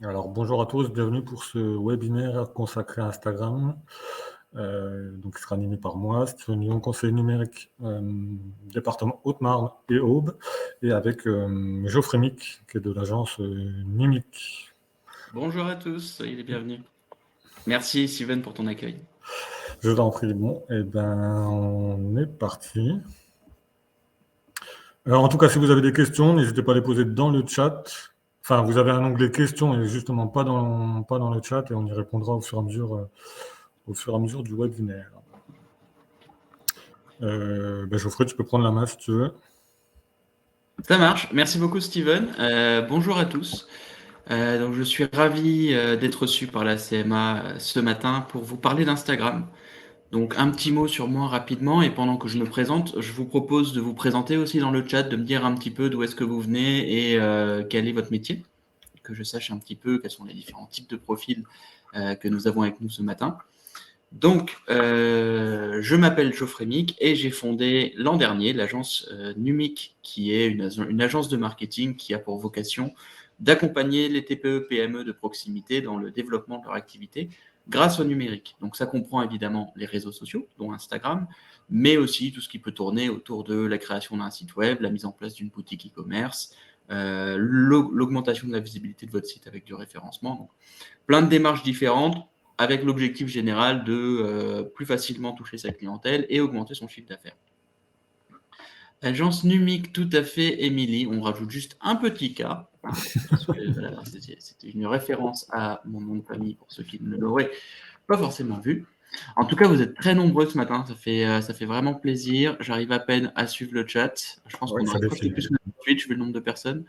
Alors bonjour à tous, bienvenue pour ce webinaire consacré à Instagram, donc qui sera animé par moi, Steven Lyon, conseiller numérique, département Haute-Marne et Aube, et avec Geoffrey Mick, qui est de l'agence Numic. Bonjour à tous, soyez les bienvenus. Merci Steven pour ton accueil. Je t'en prie. Bon, et ben on est parti. Alors en tout cas, si vous avez des questions, n'hésitez pas à les poser dans le chat. Enfin, vous avez un onglet questions et justement pas dans le chat, et on y répondra au fur et à mesure du webinaire. Geoffrey, tu peux prendre la main si tu veux. Ça marche, merci beaucoup Steven. Bonjour à tous. Donc je suis ravi d'être reçu par la CMA ce matin pour vous parler d'Instagram. Donc un petit mot sur moi rapidement, et pendant que je me présente, je vous propose de vous présenter aussi dans le chat, de me dire un petit peu d'où est-ce que vous venez et quel est votre métier, que je sache un petit peu quels sont les différents types de profils que nous avons avec nous ce matin. Donc, je m'appelle Geoffrey Mick et j'ai fondé l'an dernier l'agence Numic, qui est une agence de marketing qui a pour vocation d'accompagner les TPE-PME de proximité dans le développement de leur activité grâce au numérique. Donc, ça comprend évidemment les réseaux sociaux, dont Instagram, mais aussi tout ce qui peut tourner autour de la création d'un site web, la mise en place d'une boutique e-commerce, l'augmentation de la visibilité de votre site avec du référencement. Donc, plein de démarches différentes, avec l'objectif général de plus facilement toucher sa clientèle et augmenter son chiffre d'affaires. Agence Numic, tout à fait, Émilie. On rajoute juste un petit K, parce que voilà, c'était une référence à mon nom de famille pour ceux qui ne l'auraient pas forcément vu. En tout cas, vous êtes très nombreux ce matin, ça fait vraiment plaisir. J'arrive à peine à suivre le chat. Je pense qu'on Ça aurait presque défile. plus que Twitch vu le nombre de personnes.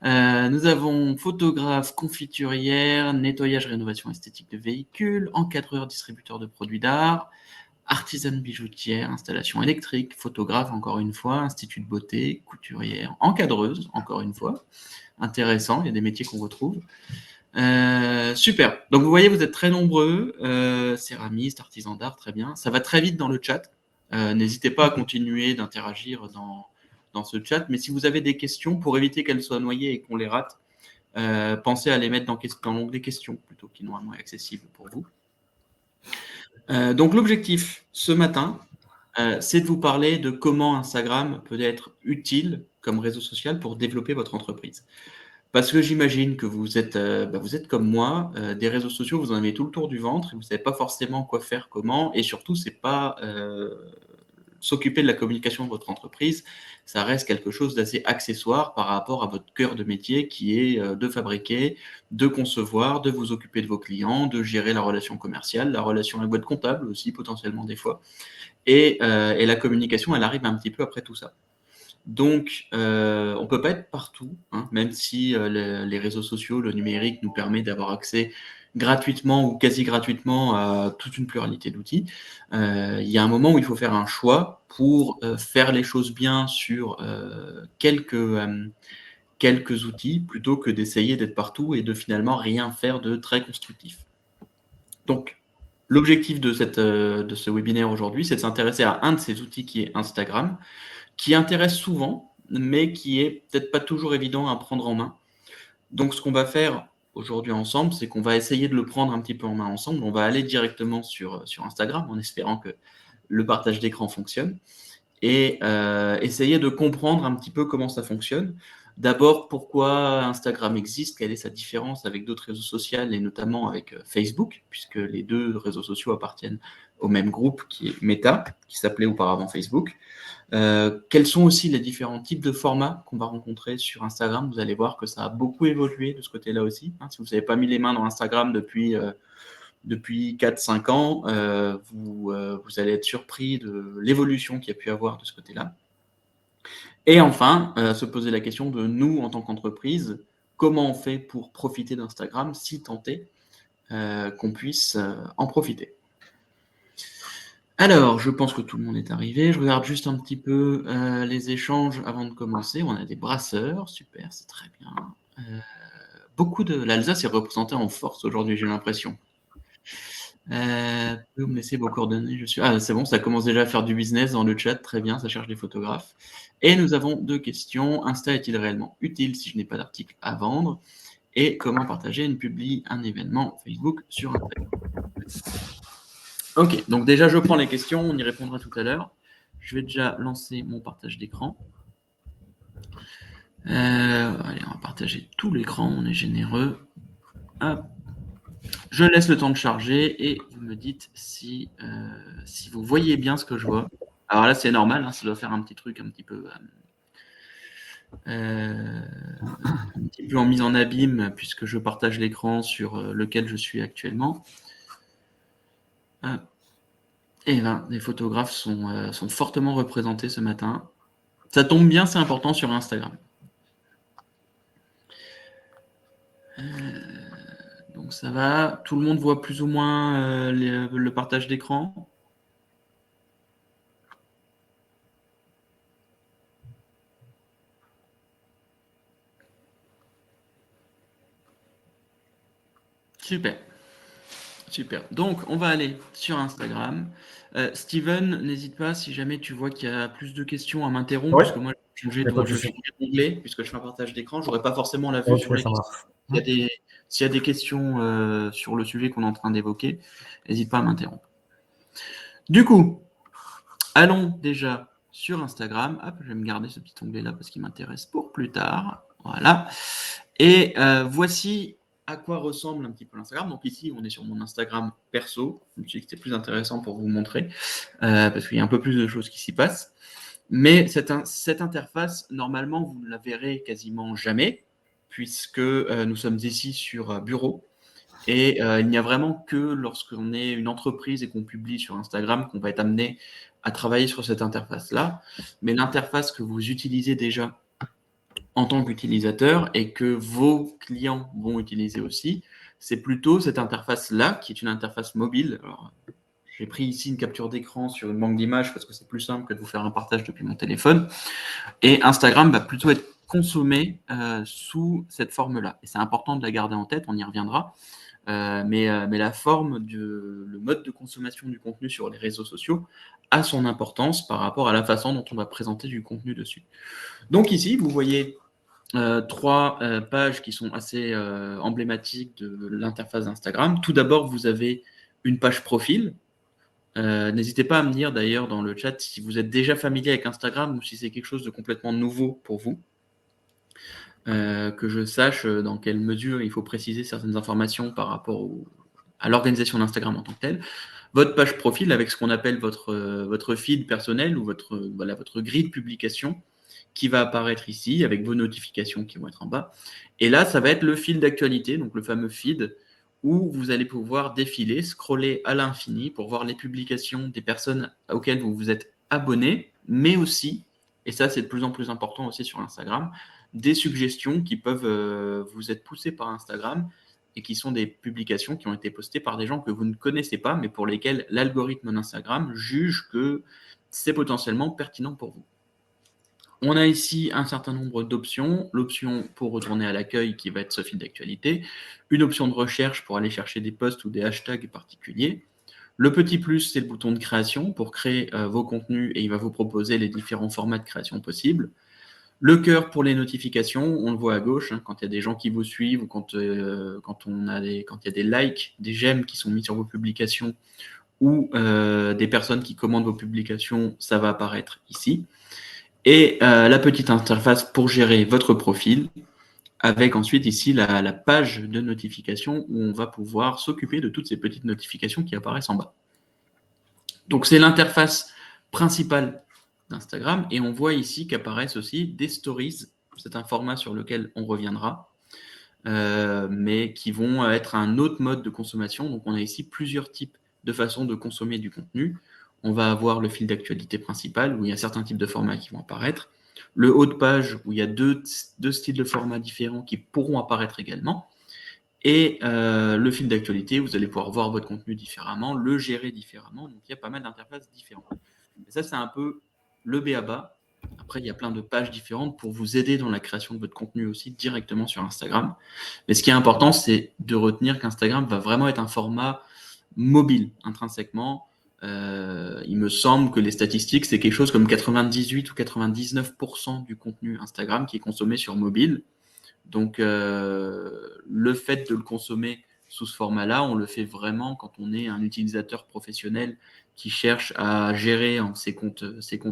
Nous avons photographe, confiturière, nettoyage, rénovation esthétique de véhicules, encadreur, distributeur de produits d'art, artisane bijoutière, installation électrique, photographe encore une fois, institut de beauté, couturière, encadreuse encore une fois. Intéressant, il y a des métiers qu'on retrouve. Super. Donc vous voyez, vous êtes très nombreux, céramiste, artisan d'art, très bien. Ça va très vite dans le chat. N'hésitez pas à continuer d'interagir dans ce chat. Mais si vous avez des questions, pour éviter qu'elles soient noyées et qu'on les rate, pensez à les mettre dans l'onglet questions plutôt qui normalement est accessible pour vous. Donc l'objectif ce matin, c'est de vous parler de comment Instagram peut être utile comme réseau social pour développer votre entreprise. Parce que j'imagine que vous êtes comme moi, des réseaux sociaux, vous en avez tout le tour du ventre et vous ne savez pas forcément quoi faire, comment, et surtout, c'est pas s'occuper de la communication de votre entreprise, ça reste quelque chose d'assez accessoire par rapport à votre cœur de métier qui est de fabriquer, de concevoir, de vous occuper de vos clients, de gérer la relation commerciale, la relation avec votre comptable aussi potentiellement des fois. Et la communication, elle arrive un petit peu après tout ça. Donc, on ne peut pas être partout, hein, même si les réseaux sociaux, le numérique nous permet d'avoir accès gratuitement ou quasi gratuitement à toute une pluralité d'outils. Il y a un moment où il faut faire un choix pour faire les choses bien sur quelques outils plutôt que d'essayer d'être partout et de finalement rien faire de très constructif. Donc, l'objectif de ce webinaire aujourd'hui, c'est de s'intéresser à un de ces outils qui est Instagram, qui intéresse souvent, mais qui est peut-être pas toujours évident à prendre en main. Donc, ce qu'on va faire aujourd'hui ensemble, c'est qu'on va essayer de le prendre un petit peu en main ensemble. On va aller directement sur Instagram en espérant que le partage d'écran fonctionne et essayer de comprendre un petit peu comment ça fonctionne. D'abord, pourquoi Instagram existe, quelle est sa différence avec d'autres réseaux sociaux et notamment avec Facebook, puisque les deux réseaux sociaux appartiennent au même groupe qui est Meta, qui s'appelait auparavant Facebook. Quels sont aussi les différents types de formats qu'on va rencontrer sur Instagram? Vous allez voir que ça a beaucoup évolué de ce côté-là aussi. Hein. Si vous n'avez pas mis les mains dans Instagram depuis 4-5 ans, vous allez être surpris de l'évolution qu'il y a pu avoir de ce côté-là. Et enfin, se poser la question de nous, en tant qu'entreprise, comment on fait pour profiter d'Instagram, si tant est qu'on puisse en profiter. Alors, je pense que tout le monde est arrivé. Je regarde juste un petit peu les échanges avant de commencer. On a des brasseurs, super, c'est très bien. Beaucoup de l'Alsace est représentée en force aujourd'hui, j'ai l'impression. Vous me laissez vos coordonnées. Ah, c'est bon, ça commence déjà à faire du business dans le chat. Très bien, ça cherche des photographes. Et nous avons deux questions. Insta est-il réellement utile si je n'ai pas d'article à vendre? et comment partager un événement Facebook sur Instagram. Ok, donc déjà je prends les questions, on y répondra tout à l'heure. Je vais déjà lancer mon partage d'écran. Allez, on va partager tout l'écran, on est généreux. Hop. Je laisse le temps de charger et vous me dites si vous voyez bien ce que je vois. Alors là, c'est normal, hein, ça doit faire un petit truc un petit peu en mise en abîme puisque je partage l'écran sur lequel je suis actuellement. Et là, les photographes sont fortement représentés ce matin. Ça tombe bien, c'est important sur Instagram. Donc ça va, tout le monde voit plus ou moins le partage d'écran. Super. Super. Donc, on va aller sur Instagram. Steven, n'hésite pas si jamais tu vois qu'il y a plus de questions à m'interrompre, Ouais, parce que moi, il n'y a pas de je souci. change d'onglet, puisque je fais un partage d'écran. Je n'aurai pas forcément la vue Ok, sur les ça questions. marche. S'il y a des questions sur le sujet qu'on est en train d'évoquer, n'hésite pas à m'interrompre. Du coup, allons déjà sur Instagram. Hop, je vais me garder ce petit onglet-là parce qu'il m'intéresse pour plus tard. Voilà. Et voici à quoi ressemble un petit peu l'Instagram. Donc ici, on est sur mon Instagram perso. Je me suis dit que c'était plus intéressant pour vous montrer, parce qu'il y a un peu plus de choses qui s'y passent. Mais cette interface, normalement, vous ne la verrez quasiment jamais, puisque nous sommes ici sur Bureau. Et il n'y a vraiment que lorsqu'on est une entreprise et qu'on publie sur Instagram qu'on va être amené à travailler sur cette interface-là. Mais l'interface que vous utilisez déjà en tant qu'utilisateur et que vos clients vont utiliser aussi, c'est plutôt cette interface-là qui est une interface mobile. Alors, j'ai pris ici une capture d'écran sur une banque d'images parce que c'est plus simple que de vous faire un partage depuis mon téléphone. Et Instagram va plutôt être consommé sous cette forme-là. Et c'est important de la garder en tête, on y reviendra. Mais la forme, le mode de consommation du contenu sur les réseaux sociaux a son importance par rapport à la façon dont on va présenter du contenu dessus. Donc ici, vous voyez trois pages qui sont assez emblématiques de l'interface d'Instagram. Tout d'abord, vous avez une page profil. N'hésitez pas à me dire d'ailleurs dans le chat si vous êtes déjà familier avec Instagram ou si c'est quelque chose de complètement nouveau pour vous. Que je sache dans quelle mesure il faut préciser certaines informations par rapport à l'organisation d'Instagram en tant que telle. Votre page profil avec ce qu'on appelle votre feed personnel ou votre grille de publication qui va apparaître ici avec vos notifications qui vont être en bas. Et là, ça va être le fil d'actualité, donc le fameux feed où vous allez pouvoir défiler, scroller à l'infini pour voir les publications des personnes auxquelles vous vous êtes abonné, mais aussi, et ça c'est de plus en plus important aussi sur Instagram, des suggestions qui peuvent vous être poussées par Instagram et qui sont des publications qui ont été postées par des gens que vous ne connaissez pas, mais pour lesquels l'algorithme d'Instagram juge que c'est potentiellement pertinent pour vous. On a ici un certain nombre d'options. L'option pour retourner à l'accueil qui va être ce fil d'actualité. Une option de recherche pour aller chercher des posts ou des hashtags particuliers. Le petit plus, c'est le bouton de création pour créer vos contenus et il va vous proposer les différents formats de création possibles. Le cœur pour les notifications, on le voit à gauche, hein, quand il y a des gens qui vous suivent ou quand il y a des likes, des j'aime qui sont mis sur vos publications ou des personnes qui commandent vos publications, ça va apparaître ici. Et la petite interface pour gérer votre profil, avec ensuite ici la page de notification où on va pouvoir s'occuper de toutes ces petites notifications qui apparaissent en bas. Donc c'est l'interface principale d'Instagram et on voit ici qu'apparaissent aussi des stories. C'est un format sur lequel on reviendra, mais qui vont être un autre mode de consommation. Donc on a ici plusieurs types de façons de consommer du contenu. On va avoir le fil d'actualité principal où il y a certains types de formats qui vont apparaître. Le haut de page où il y a deux styles de formats différents qui pourront apparaître également. Et le fil d'actualité, vous allez pouvoir voir votre contenu différemment, le gérer différemment. Donc il y a pas mal d'interfaces différentes. Et ça, c'est un peu le b.a.-ba. Après, il y a plein de pages différentes pour vous aider dans la création de votre contenu aussi directement sur Instagram. Mais ce qui est important, c'est de retenir qu'Instagram va vraiment être un format mobile intrinsèquement. Il me semble que les statistiques, c'est quelque chose comme 98 ou 99% du contenu Instagram qui est consommé sur mobile. Donc, le fait de le consommer sous ce format-là, on le fait vraiment quand on est un utilisateur professionnel qui cherche à gérer ses comptes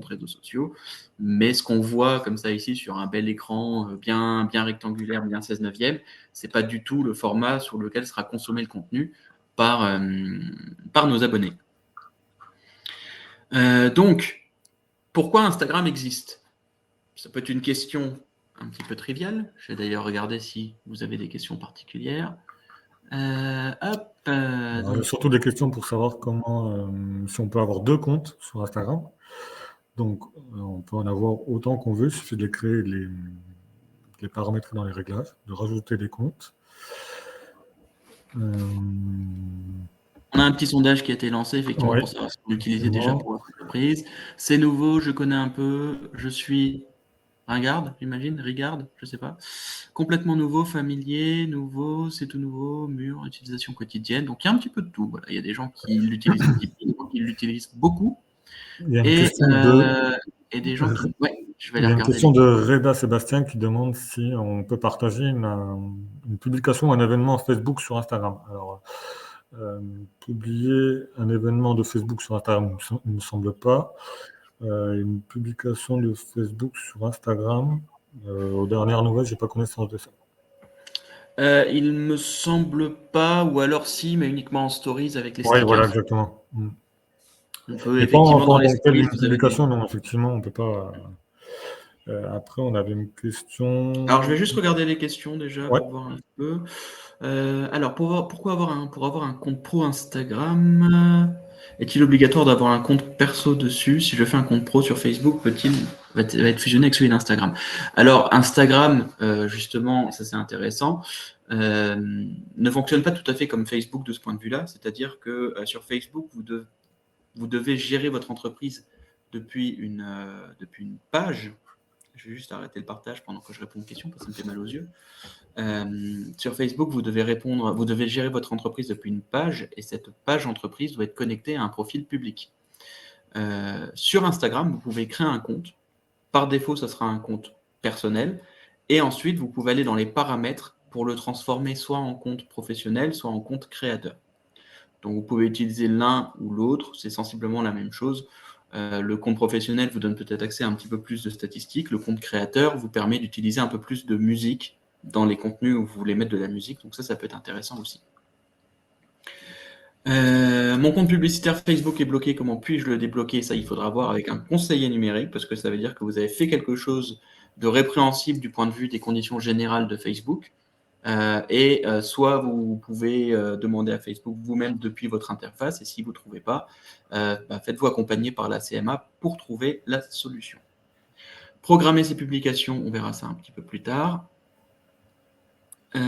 réseaux sociaux. Mais ce qu'on voit comme ça ici sur un bel écran bien rectangulaire, bien 16/9, c'est pas du tout le format sur lequel sera consommé le contenu par nos abonnés. Donc, pourquoi Instagram existe? Ça peut être une question un petit peu triviale. Je vais d'ailleurs regarder si vous avez des questions particulières. Alors, surtout des questions pour savoir comment, si on peut avoir 2 comptes sur Instagram. Donc, on peut en avoir autant qu'on veut, il suffit de les créer, de les paramétrer dans les réglages, de rajouter des comptes. On a un petit sondage qui a été lancé, effectivement, Oui, pour savoir si on l'utilisait déjà pour votre entreprise. C'est nouveau, je connais un peu, je suis ringarde, j'imagine, rigarde, je sais pas. Complètement nouveau, familier, nouveau, c'est tout nouveau, mûr, utilisation quotidienne. Donc il y a un petit peu de tout. Voilà. Il y a des gens qui l'utilisent un petit peu, des gens qui l'utilisent beaucoup, il y a une et, question de, et des gens qui. Ouais, je vais il y aller a une regarder. question de Reda Sébastien qui demande si on peut partager une publication, un événement Facebook sur Instagram. Alors, publier un événement de Facebook sur Instagram, il ne me semble pas. Une publication de Facebook sur Instagram, aux dernières nouvelles, j'ai pas connaissance de ça. Il me semble pas, ou alors si, mais uniquement en stories avec les Oui, stickers. voilà, exactement. On peut Mais pas en effectivement dans tant les que telle stories, une vous avez des. publication, non, effectivement, on peut pas. Après, on avait une question. Alors je vais juste regarder les questions déjà Ouais. pour voir un peu. Alors pour avoir un compte pro Instagram, est-il obligatoire d'avoir un compte perso dessus? Si je fais un compte pro sur Facebook, va être fusionné avec celui d'Instagram? Alors Instagram, justement, ça c'est intéressant, ne fonctionne pas tout à fait comme Facebook de ce point de vue-là. C'est-à-dire que sur Facebook, vous devez gérer votre entreprise depuis une page. Je vais juste arrêter le partage pendant que je réponds aux questions parce que ça me fait mal aux yeux. Sur Facebook, vous devez gérer votre entreprise depuis une page, et cette page entreprise doit être connectée à un profil public. Sur Instagram, vous pouvez créer un compte. Par défaut, ça sera un compte personnel. Et ensuite, vous pouvez aller dans les paramètres pour le transformer soit en compte professionnel, soit en compte créateur. Donc, vous pouvez utiliser l'un ou l'autre, c'est sensiblement la même chose. Le compte professionnel vous donne peut-être accès à un petit peu plus de statistiques. Le compte créateur vous permet d'utiliser un peu plus de musique dans les contenus où vous voulez mettre de la musique. Donc ça peut être intéressant aussi. Mon compte publicitaire Facebook est bloqué. Comment puis-je le débloquer? Ça, il faudra voir avec un conseiller numérique, parce que ça veut dire que vous avez fait quelque chose de répréhensible du point de vue des conditions générales de Facebook. Soit vous pouvez demander à Facebook vous-même depuis votre interface, et si vous ne trouvez pas, faites-vous accompagner par la CMA pour trouver la solution. Programmer ces publications, on verra ça un petit peu plus tard. Ça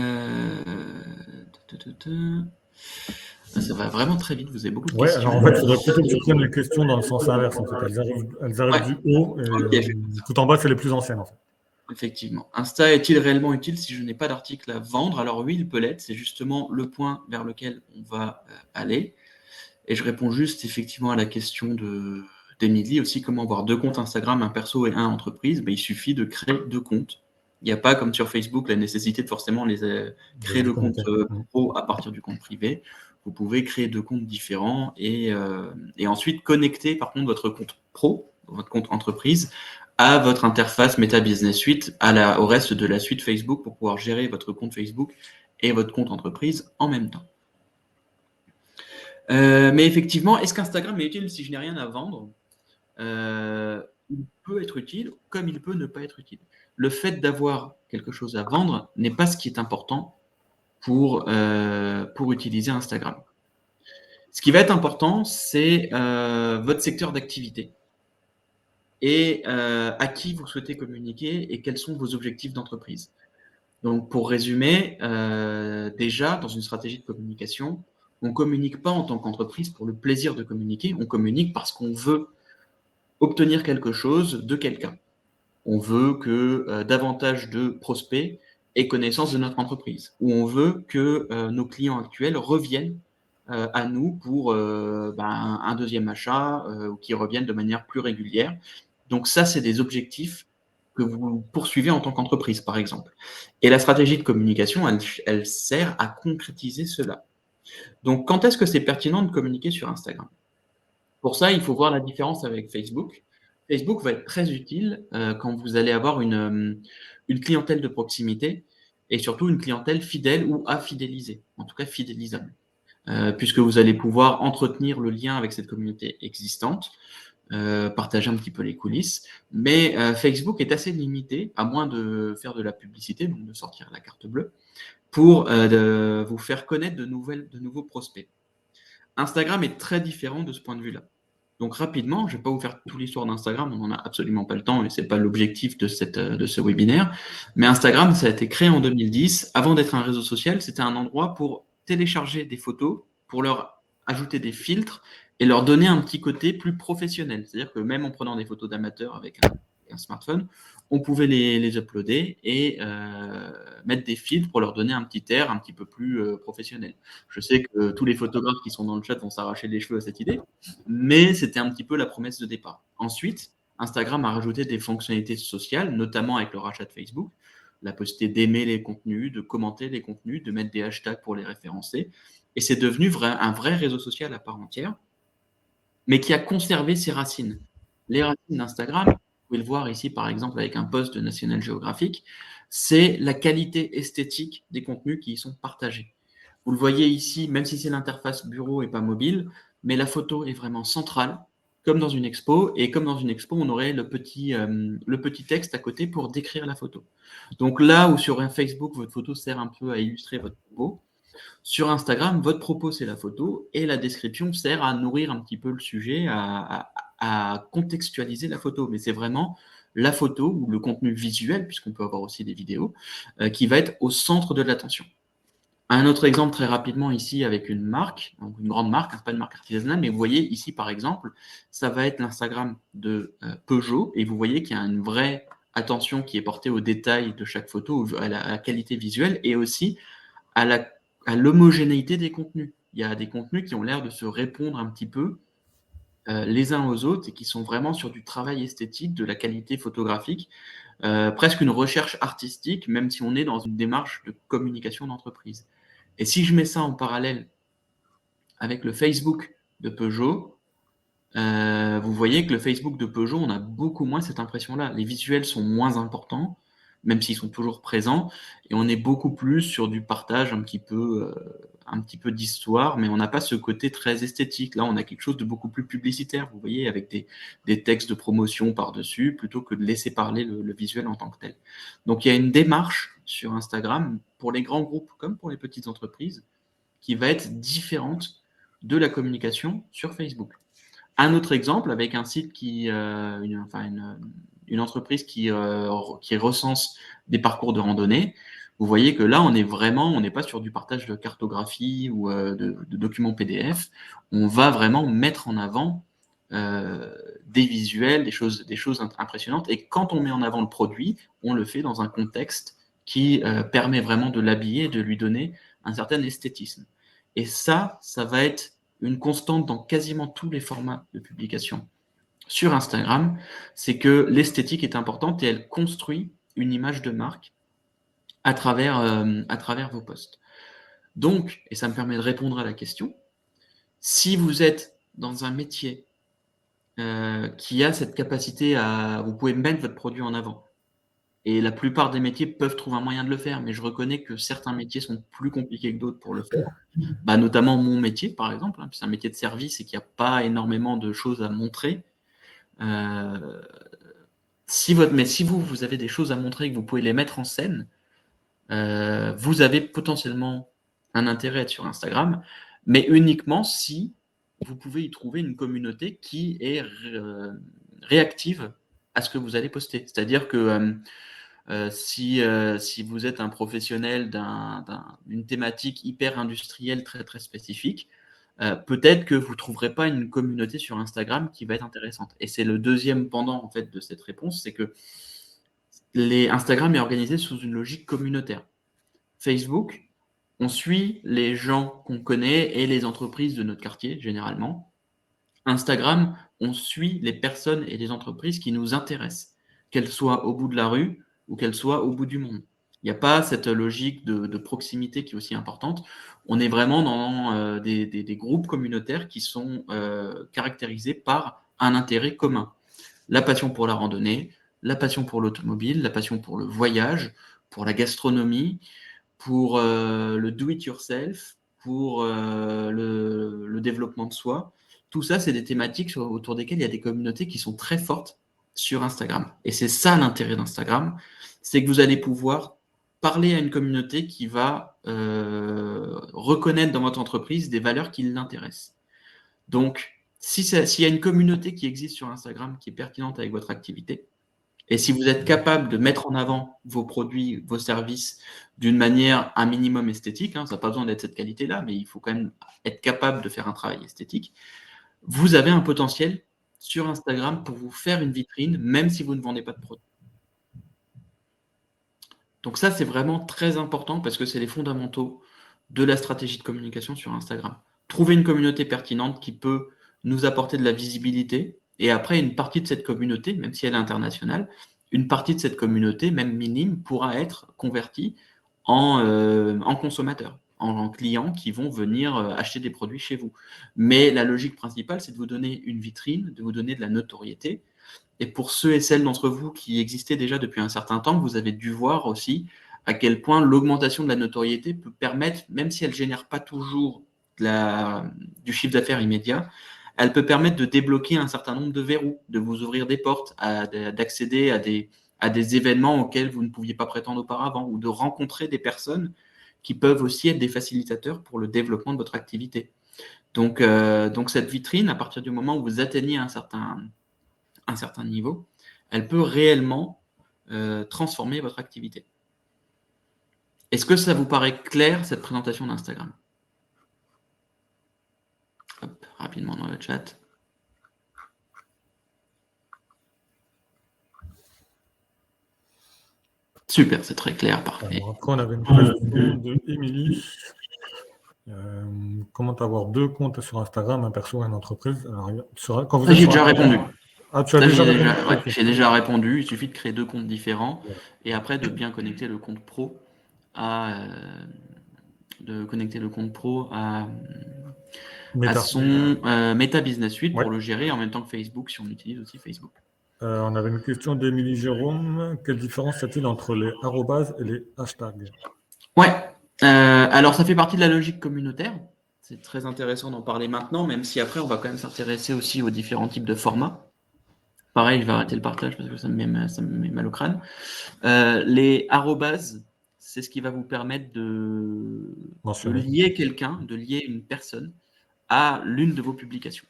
va vraiment très vite, vous avez beaucoup de Ouais, questions. alors en fait, il faudrait plutôt que tu prennes les questions dans le sens inverse, en fait. Elles arrivent du haut, et Ok. tout en bas, c'est les plus anciennes, en fait. Effectivement. Insta est-il réellement utile si je n'ai pas d'article à vendre? Alors oui, il peut l'être. C'est justement le point vers lequel on va aller. Et je réponds juste effectivement à la question d'Emilie aussi, comment avoir 2 comptes Instagram, un perso et un entreprise. Il suffit de créer 2 comptes. Il n'y a pas, comme sur Facebook, la nécessité de forcément créer le compte pro à partir du compte privé. Vous pouvez créer 2 comptes différents et ensuite connecter par contre votre compte pro, votre compte entreprise, à votre interface Meta Business Suite, au reste de la suite Facebook, pour pouvoir gérer votre compte Facebook et votre compte entreprise en même temps. Mais effectivement, est-ce qu'Instagram est utile si je n'ai rien à vendre? Il peut être utile, comme il peut ne pas être utile. Le fait d'avoir quelque chose à vendre n'est pas ce qui est important pour utiliser Instagram. Ce qui va être important, c'est votre secteur d'activité et à qui vous souhaitez communiquer et quels sont vos objectifs d'entreprise. Donc, pour résumer, déjà, dans une stratégie de communication, on ne communique pas en tant qu'entreprise pour le plaisir de communiquer, on communique parce qu'on veut obtenir quelque chose de quelqu'un. On veut que davantage de prospects aient connaissance de notre entreprise, ou on veut que nos clients actuels reviennent à nous pour un deuxième achat, ou qu'ils reviennent de manière plus régulière. Donc ça, c'est des objectifs que vous poursuivez en tant qu'entreprise, par exemple. Et la stratégie de communication, elle sert à concrétiser cela. Donc, quand est-ce que c'est pertinent de communiquer sur Instagram? Pour ça, il faut voir la différence avec Facebook. Facebook va être très utile quand vous allez avoir une clientèle de proximité et surtout une clientèle fidèle ou à fidéliser, en tout cas fidélisable, puisque vous allez pouvoir entretenir le lien avec cette communauté existante, partager un petit peu les coulisses. Mais Facebook est assez limité, à moins de faire de la publicité, donc de sortir la carte bleue, pour vous faire connaître de nouveaux prospects. Instagram est très différent de ce point de vue-là. Donc rapidement, je ne vais pas vous faire toute l'histoire d'Instagram, on n'en a absolument pas le temps et ce n'est pas l'objectif de ce webinaire. Mais Instagram, ça a été créé en 2010. Avant d'être un réseau social, c'était un endroit pour télécharger des photos, pour leur ajouter des filtres et leur donner un petit côté plus professionnel. C'est-à-dire que même en prenant des photos d'amateurs avec un smartphone, on pouvait les uploader et mettre des filtres pour leur donner un petit air un petit peu plus professionnel. Je sais que tous les photographes qui sont dans le chat vont s'arracher les cheveux à cette idée, mais c'était un petit peu la promesse de départ. Ensuite, Instagram a rajouté des fonctionnalités sociales, notamment avec le rachat de Facebook, la possibilité d'aimer les contenus, de commenter les contenus, de mettre des hashtags pour les référencer. Et c'est devenu un vrai réseau social à part entière, mais qui a conservé ses racines. Les racines d'Instagram, vous pouvez le voir ici par exemple avec un post de National Geographic, c'est la qualité esthétique des contenus qui y sont partagés. Vous le voyez ici, même si c'est l'interface bureau et pas mobile, mais la photo est vraiment centrale, comme dans une expo. Et comme dans une expo, on aurait le petit texte à côté pour décrire la photo. Donc là où sur un Facebook, votre photo sert un peu à illustrer votre propos, sur Instagram, votre propos, c'est la photo et la description sert à nourrir un petit peu le sujet, à contextualiser la photo. Mais c'est vraiment la photo ou le contenu visuel, puisqu'on peut avoir aussi des vidéos, qui va être au centre de l'attention. Un autre exemple très rapidement ici avec une marque, donc une grande marque, pas une marque artisanale, mais vous voyez ici par exemple, ça va être l'Instagram de Peugeot et vous voyez qu'il y a une vraie attention qui est portée aux détails de chaque photo, à la qualité visuelle et aussi à l'homogénéité des contenus. Il y a des contenus qui ont l'air de se répondre un petit peu les uns aux autres et qui sont vraiment sur du travail esthétique, de la qualité photographique, presque une recherche artistique, même si on est dans une démarche de communication d'entreprise. Et si je mets ça en parallèle avec le Facebook de Peugeot, vous voyez que le Facebook de Peugeot, on a beaucoup moins cette impression-là. Les visuels sont moins importants, même s'ils sont toujours présents, et on est beaucoup plus sur du partage un petit peu d'histoire, mais on n'a pas ce côté très esthétique. Là, on a quelque chose de beaucoup plus publicitaire, vous voyez, avec des textes de promotion par-dessus, plutôt que de laisser parler le visuel en tant que tel. Donc, il y a une démarche sur Instagram, pour les grands groupes comme pour les petites entreprises, qui va être différente de la communication sur Facebook. Un autre exemple avec un site une entreprise qui recense des parcours de randonnée. Vous voyez que là, on n'est pas sur du partage de cartographie ou de documents PDF. On va vraiment mettre en avant des visuels, des choses impressionnantes. Et quand on met en avant le produit, on le fait dans un contexte qui permet vraiment de l'habiller et de lui donner un certain esthétisme. Et ça va être une constante dans quasiment tous les formats de publication sur Instagram, c'est que l'esthétique est importante et elle construit une image de marque à travers vos posts. Donc, et ça me permet de répondre à la question, si vous êtes dans un métier qui a cette capacité vous pouvez mettre votre produit en avant, et la plupart des métiers peuvent trouver un moyen de le faire, mais je reconnais que certains métiers sont plus compliqués que d'autres pour le faire. Notamment mon métier, par exemple, c'est un métier de service et qu'il n'y a pas énormément de choses à montrer. Si vous avez des choses à montrer et que vous pouvez les mettre en scène, vous avez potentiellement un intérêt à être sur Instagram, mais uniquement si vous pouvez y trouver une communauté qui est réactive à ce que vous allez poster. C'est-à-dire que si vous êtes un professionnel d'une thématique hyper industrielle très très spécifique, peut-être que vous ne trouverez pas une communauté sur Instagram qui va être intéressante. Et c'est le deuxième pendant en fait de cette réponse, c'est que Instagram est organisé sous une logique communautaire. Facebook, on suit les gens qu'on connaît et les entreprises de notre quartier généralement. Instagram, on suit les personnes et les entreprises qui nous intéressent. qu'elle soit au bout de la rue ou qu'elle soit au bout du monde. Il n'y a pas cette logique de proximité qui est aussi importante. On est vraiment dans des groupes communautaires qui sont caractérisés par un intérêt commun. La passion pour la randonnée, la passion pour l'automobile, la passion pour le voyage, pour la gastronomie, pour le do-it-yourself, pour le développement de soi. Tout ça, c'est des thématiques autour desquelles il y a des communautés qui sont très fortes sur Instagram. Et c'est ça l'intérêt d'Instagram, c'est que vous allez pouvoir parler à une communauté qui va reconnaître dans votre entreprise des valeurs qui l'intéressent. Donc, s'il y a une communauté qui existe sur Instagram qui est pertinente avec votre activité, et si vous êtes capable de mettre en avant vos produits, vos services d'une manière un minimum esthétique, ça n'a pas besoin d'être cette qualité-là, mais il faut quand même être capable de faire un travail esthétique, vous avez un potentiel sur Instagram pour vous faire une vitrine, même si vous ne vendez pas de produits. Donc ça, c'est vraiment très important parce que c'est les fondamentaux de la stratégie de communication sur Instagram. Trouver une communauté pertinente qui peut nous apporter de la visibilité, et après, une partie de cette communauté, même si elle est internationale, une partie de cette communauté, même minime, pourra être convertie en consommateurs, en clients qui vont venir acheter des produits chez vous. Mais la logique principale, c'est de vous donner une vitrine, de vous donner de la notoriété. Et pour ceux et celles d'entre vous qui existaient déjà depuis un certain temps, vous avez dû voir aussi à quel point l'augmentation de la notoriété peut permettre, même si elle ne génère pas toujours du chiffre d'affaires immédiat, elle peut permettre de débloquer un certain nombre de verrous, de vous ouvrir des portes, d'accéder à des événements auxquels vous ne pouviez pas prétendre auparavant, ou de rencontrer des personnes qui peuvent aussi être des facilitateurs pour le développement de votre activité. Donc cette vitrine, à partir du moment où vous atteignez un certain niveau, elle peut réellement transformer votre activité. Est-ce que ça vous paraît clair, cette présentation d'Instagram? Hop, rapidement dans le chat. Super, c'est très clair, parfait. Alors, après, on avait une question de Émilie. Comment avoir 2 comptes sur Instagram, un perso et une entreprise? Alors, quand vous êtes J'ai sur déjà Instagram- répondu. Ah, tu as déjà répondu? Ouais, j'ai déjà répondu. Il suffit de créer 2 comptes différents Voilà. et après de bien connecter le compte pro à Meta. son Meta Business Suite Ouais. pour le gérer en même temps que Facebook, si on utilise aussi Facebook. On avait une question d'Émilie Jérôme. Quelle différence y a-t-il entre les arrobas et les hashtags? Ouais, alors ça fait partie de la logique communautaire. C'est très intéressant d'en parler maintenant, même si après on va quand même s'intéresser aussi aux différents types de formats. Pareil, je vais arrêter le partage parce que ça me met mal au crâne. Les arrobas, c'est ce qui va vous permettre de lier quelqu'un, de lier une personne à l'une de vos publications.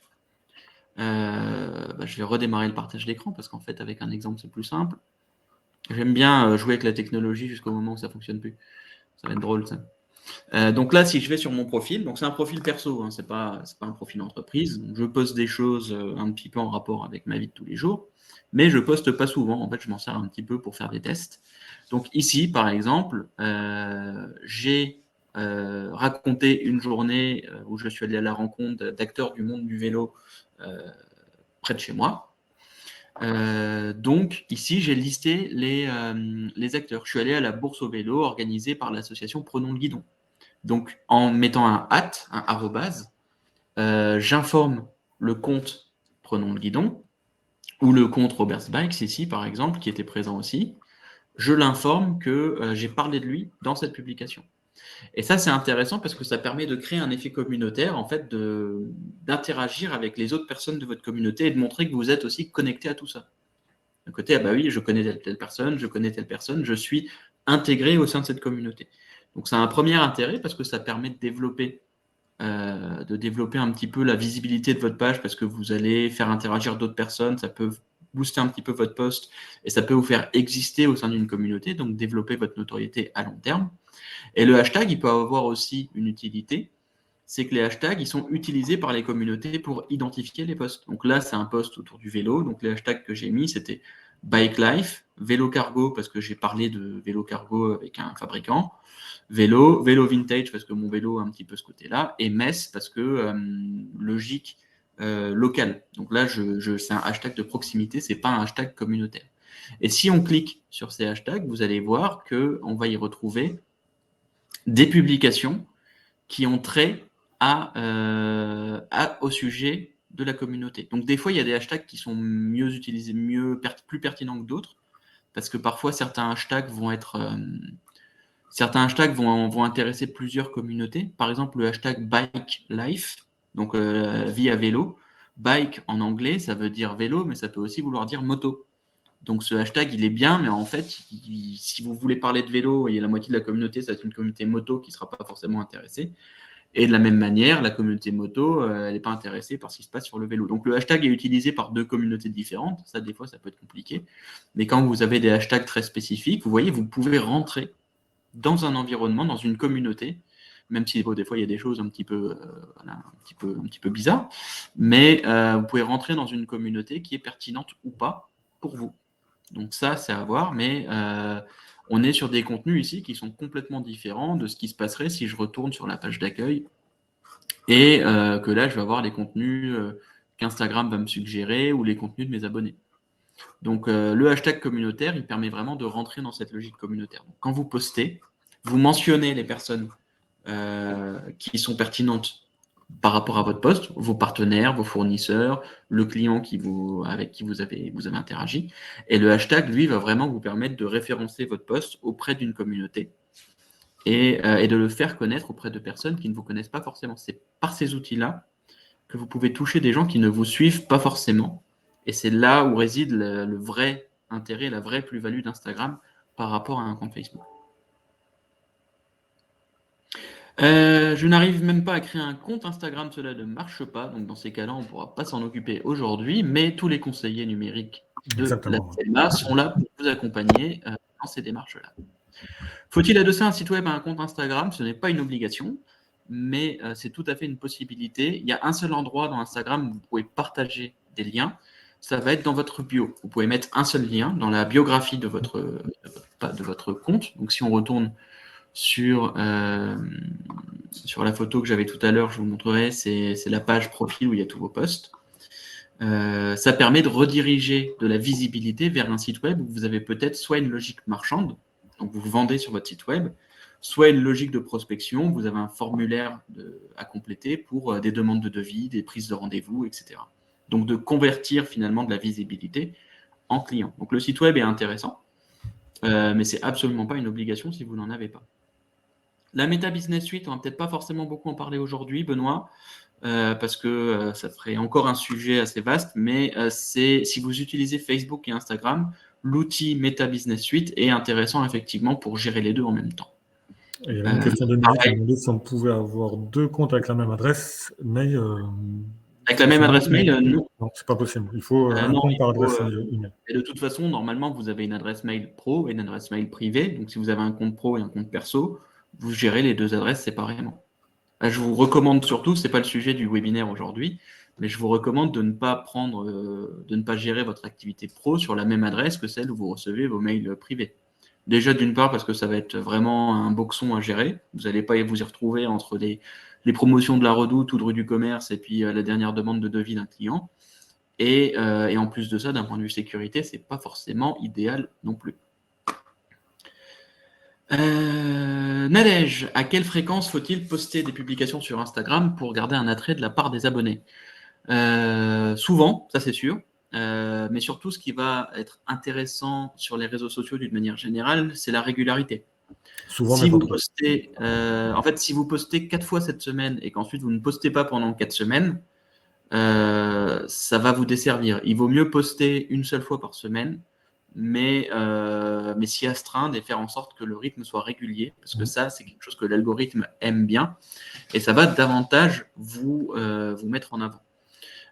Je vais redémarrer le partage d'écran parce qu'en fait, avec un exemple, c'est plus simple. J'aime bien jouer avec la technologie jusqu'au moment où ça ne fonctionne plus. Ça va être drôle, ça. Donc là, si je vais sur mon profil, donc c'est un profil perso, c'est pas un profil entreprise. Je poste des choses un petit peu en rapport avec ma vie de tous les jours, mais je poste pas souvent. En fait, je m'en sers un petit peu pour faire des tests. Donc ici, par exemple, j'ai raconté une journée où je suis allé à la rencontre d'acteurs du monde du vélo près de chez moi. Donc ici, j'ai listé les acteurs. Je suis allé à la bourse au vélo organisée par l'association Prenons le Guidon. Donc, en mettant un arrobase, j'informe le compte Prenons le Guidon, ou le compte Robert's Bikes, ici, par exemple, qui était présent aussi. Je l'informe que j'ai parlé de lui dans cette publication. Et ça, c'est intéressant parce que ça permet de créer un effet communautaire, en fait, d'interagir avec les autres personnes de votre communauté et de montrer que vous êtes aussi connecté à tout ça. D'un côté, ah bah oui, je connais telle personne, je suis intégré au sein de cette communauté. Donc, ça a un premier intérêt parce que ça permet de développer un petit peu la visibilité de votre page parce que vous allez faire interagir d'autres personnes, ça peut booster un petit peu votre post et ça peut vous faire exister au sein d'une communauté, donc développer votre notoriété à long terme. Et le hashtag, il peut avoir aussi une utilité, c'est que les hashtags, ils sont utilisés par les communautés pour identifier les posts. Donc là, c'est un post autour du vélo. Donc les hashtags que j'ai mis, c'était Bike Life, vélo cargo, parce que j'ai parlé de vélo cargo avec un fabricant, vélo vintage, parce que mon vélo a un petit peu ce côté-là, et mess, parce que logique locale. Donc là, c'est un hashtag de proximité, c'est pas un hashtag communautaire. Et si on clique sur ces hashtags, vous allez voir qu'on va y retrouver des publications qui ont trait au sujet de la communauté. Donc des fois, il y a des hashtags qui sont mieux utilisés, plus pertinents que d'autres, parce que parfois certains hashtags vont intéresser plusieurs communautés. Par exemple, le hashtag bike life, donc vie à vélo. Bike en anglais, ça veut dire vélo, mais ça peut aussi vouloir dire moto. Donc ce hashtag, il est bien, mais en fait, si vous voulez parler de vélo et la moitié de la communauté, ça va être une communauté moto qui ne sera pas forcément intéressée. Et de la même manière, la communauté moto, elle n'est pas intéressée par ce qui se passe sur le vélo. Donc le hashtag est utilisé par deux communautés différentes. Ça, des fois, ça peut être compliqué. Mais quand vous avez des hashtags très spécifiques, vous voyez, vous pouvez rentrer dans un environnement, dans une communauté, même si des fois il y a des choses un petit peu bizarres, mais vous pouvez rentrer dans une communauté qui est pertinente ou pas pour vous. Donc ça, c'est à voir, mais on est sur des contenus ici qui sont complètement différents de ce qui se passerait si je retourne sur la page d'accueil et que là, je vais avoir les contenus qu'Instagram va me suggérer ou les contenus de mes abonnés. Donc le hashtag communautaire, il permet vraiment de rentrer dans cette logique communautaire. Donc, quand vous postez, vous mentionnez les personnes qui sont pertinentes par rapport à votre poste, vos partenaires, vos fournisseurs, le client avec qui vous avez interagi. Et le hashtag, lui, va vraiment vous permettre de référencer votre poste auprès d'une communauté et de le faire connaître auprès de personnes qui ne vous connaissent pas forcément. C'est par ces outils-là que vous pouvez toucher des gens qui ne vous suivent pas forcément. Et c'est là où réside le vrai intérêt, la vraie plus-value d'Instagram par rapport à un compte Facebook. Je n'arrive même pas à créer un compte Instagram, cela ne marche pas. Donc dans ces cas-là, on ne pourra pas s'en occuper aujourd'hui, mais tous les conseillers numériques de la CMA sont là pour vous accompagner dans ces démarches-là. Faut-il adosser un site web à un compte Instagram? Ce n'est pas une obligation, mais c'est tout à fait une possibilité. Il y a un seul endroit dans Instagram où vous pouvez partager des liens. Ça va être dans votre bio. Vous pouvez mettre un seul lien dans la biographie de votre compte. Donc si on retourne sur la photo que j'avais tout à l'heure, je vous montrerai, c'est la page profil où il y a tous vos posts. Ça permet de rediriger de la visibilité vers un site web où vous avez peut-être soit une logique marchande, donc vous vendez sur votre site web, soit une logique de prospection, vous avez un formulaire à compléter pour des demandes de devis, des prises de rendez-vous, etc. Donc de convertir finalement de la visibilité en client. Donc le site web est intéressant, mais c'est absolument pas une obligation si vous n'en avez pas. La Meta Business Suite, on va peut-être pas forcément beaucoup en parler aujourd'hui, Benoît, parce que ça ferait encore un sujet assez vaste, mais si vous utilisez Facebook et Instagram, l'outil Meta Business Suite est intéressant effectivement pour gérer les deux en même temps. Et il y avait une question de Milly qui demandait si on pouvait avoir deux comptes avec la même adresse mail. Avec la même adresse mail, non. Non, c'est pas possible. Il faut un compte par adresse email. Et de toute façon, normalement, vous avez une adresse mail pro et une adresse mail privée. Donc, si vous avez un compte pro et un compte perso, vous gérez les deux adresses séparément. Je vous recommande surtout, ce n'est pas le sujet du webinaire aujourd'hui, mais je vous recommande de ne pas gérer votre activité pro sur la même adresse que celle où vous recevez vos mails privés. Déjà, d'une part, parce que ça va être vraiment un boxon à gérer. Vous n'allez pas vous y retrouver entre les promotions de la Redoute ou de Rue du Commerce et puis la dernière demande de devis d'un client. Et en plus de ça, d'un point de vue sécurité, ce n'est pas forcément idéal non plus. Nadège, à quelle fréquence faut-il poster des publications sur Instagram pour garder un attrait de la part des abonnés? Souvent, ça c'est sûr. Mais surtout, ce qui va être intéressant sur les réseaux sociaux d'une manière générale, c'est la régularité. Souvent, si vous postez, si vous postez 4 fois cette semaine et qu'ensuite vous ne postez pas pendant 4 semaines, ça va vous desservir. Il vaut mieux poster une seule fois par semaine, mais s'y astreindre et faire en sorte que le rythme soit régulier, parce que ça, c'est quelque chose que l'algorithme aime bien, et ça va davantage vous mettre en avant.